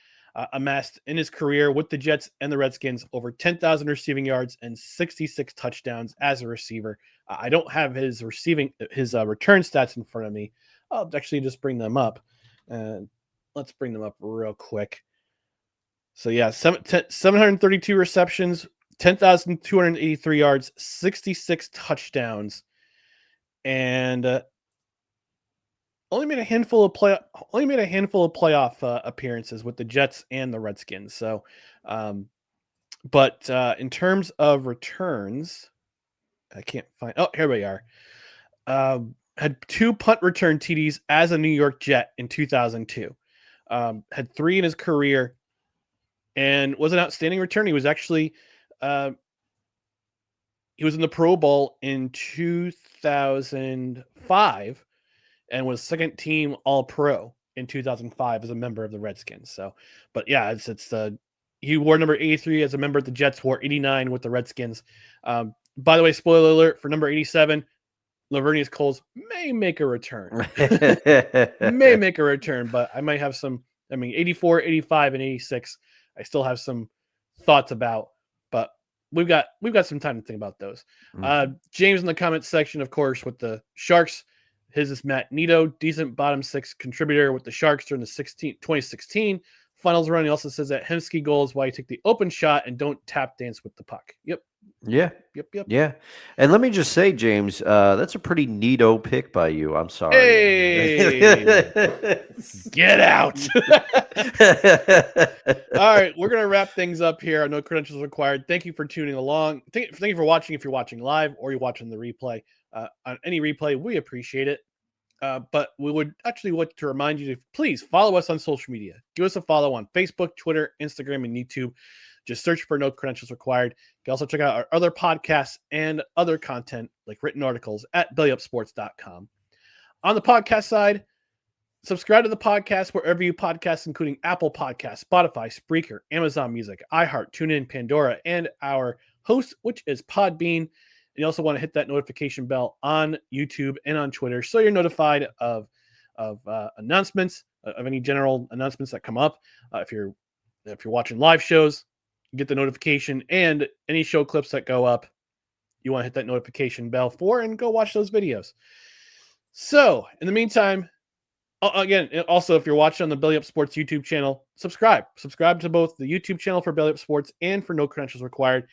Amassed in his career with the Jets and the Redskins over 10,000 receiving yards and 66 touchdowns as a receiver. I don't have his return stats in front of me. I'll actually just bring them up. Let's bring them up real quick. So yeah, 732 receptions, 10,283 yards, 66 touchdowns, and only made a handful of playoff appearances with the Jets and the Redskins. So, but in terms of returns, I can't find. Oh, here we are. Had 2 punt return TDs as a New York Jet in 2002. Had 3 in his career, and was an outstanding return. He was actually he was in the Pro Bowl in 2005. And was second team All-Pro in 2005 as a member of the Redskins. So, but yeah, he wore number 83 as a member of the Jets, wore 89 with the Redskins. By the way, spoiler alert for number 87, Lavernius Coles may make a return. May make a return, but I might have 84, 85, and 86. I still have some thoughts about, but we've got some time to think about those. James in the comments section, of course, with the Sharks. His is Matt Nito, decent bottom 6 contributor with the Sharks during the 2016 finals run. He also says that Hemsky goal is why you take the open shot and don't tap dance with the puck. Yep. Yeah. Yep. Yeah. And let me just say, James, that's a pretty neato pick by you. I'm sorry. Hey! Get out. All right, we're going to wrap things up here. No credentials required. Thank you for tuning along. Thank you for watching if you're watching live or you're watching the replay. On any replay, we appreciate it. But we would actually want to remind you to please follow us on social media. Give us a follow on Facebook, Twitter, Instagram, and YouTube. Just search for No Credentials Required. You can also check out our other podcasts and other content like written articles at bellyupsports.com. On the podcast side, subscribe to the podcast wherever you podcast, including Apple Podcasts, Spotify, Spreaker, Amazon Music, iHeart, TuneIn, Pandora, and our host, which is Podbean. And you also want to hit that notification bell on YouTube and on Twitter so you're notified of announcements, of any general announcements that come up. If you're watching live shows, you get the notification, and any show clips that go up, you want to hit that notification bell for and go watch those videos. So, in the meantime, again, also, if you're watching on the Belly Up Sports YouTube channel, subscribe. Subscribe to both the YouTube channel for Belly Up Sports and for No Credentials Required.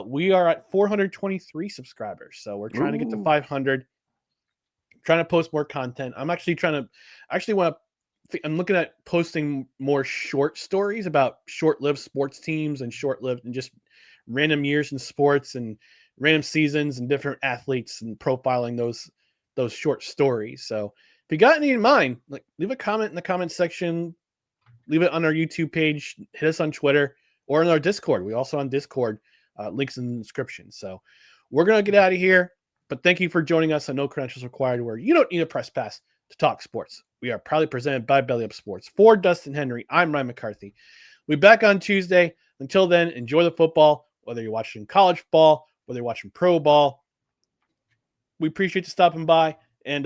We are at 423 subscribers, so we're trying to get to 500. Trying to post more content. I'm looking at posting more short stories about short-lived sports teams and short-lived and just random years in sports and random seasons and different athletes and profiling those short stories. So if you got any in mind, like leave a comment in the comment section, leave it on our YouTube page, hit us on Twitter or in our Discord. We also on Discord, links in the description. So we're going to get out of here, but thank you for joining us on No Credentials Required, where you don't need a press pass to talk sports. We are proudly presented by Belly Up Sports. For Dustin Henry, I'm Ryan McCarthy. We'll be back on Tuesday. Until then, enjoy the football, whether you're watching college ball, whether you're watching pro ball. We appreciate you stopping by, and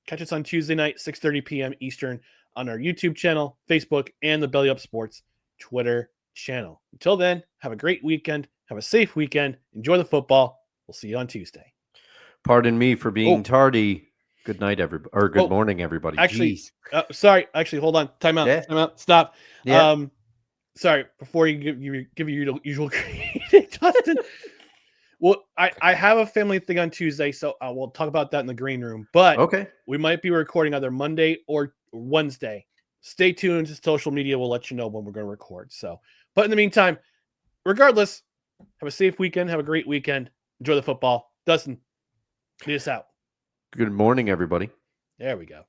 catch us on Tuesday night, 6:30 p.m. Eastern on our YouTube channel, Facebook, and the Belly Up Sports Twitter channel. Until then, have a great weekend. Have a safe weekend. Enjoy the football. We'll see you on Tuesday. Pardon me for being tardy. Good night, everybody, or good morning, everybody. Actually, sorry. Actually, hold on. Time out. Yeah. Time out. Stop. Yeah. Sorry. Before you give your usual greeting, Dustin. Well, I have a family thing on Tuesday, so we'll talk about that in the green room. But Okay. we might be recording either Monday or Wednesday. Stay tuned to social media. We'll let you know when we're going to record. So, but in the meantime, regardless, have a safe weekend. Have a great weekend. Enjoy the football. Dustin, lead us out. Good morning, everybody. There we go.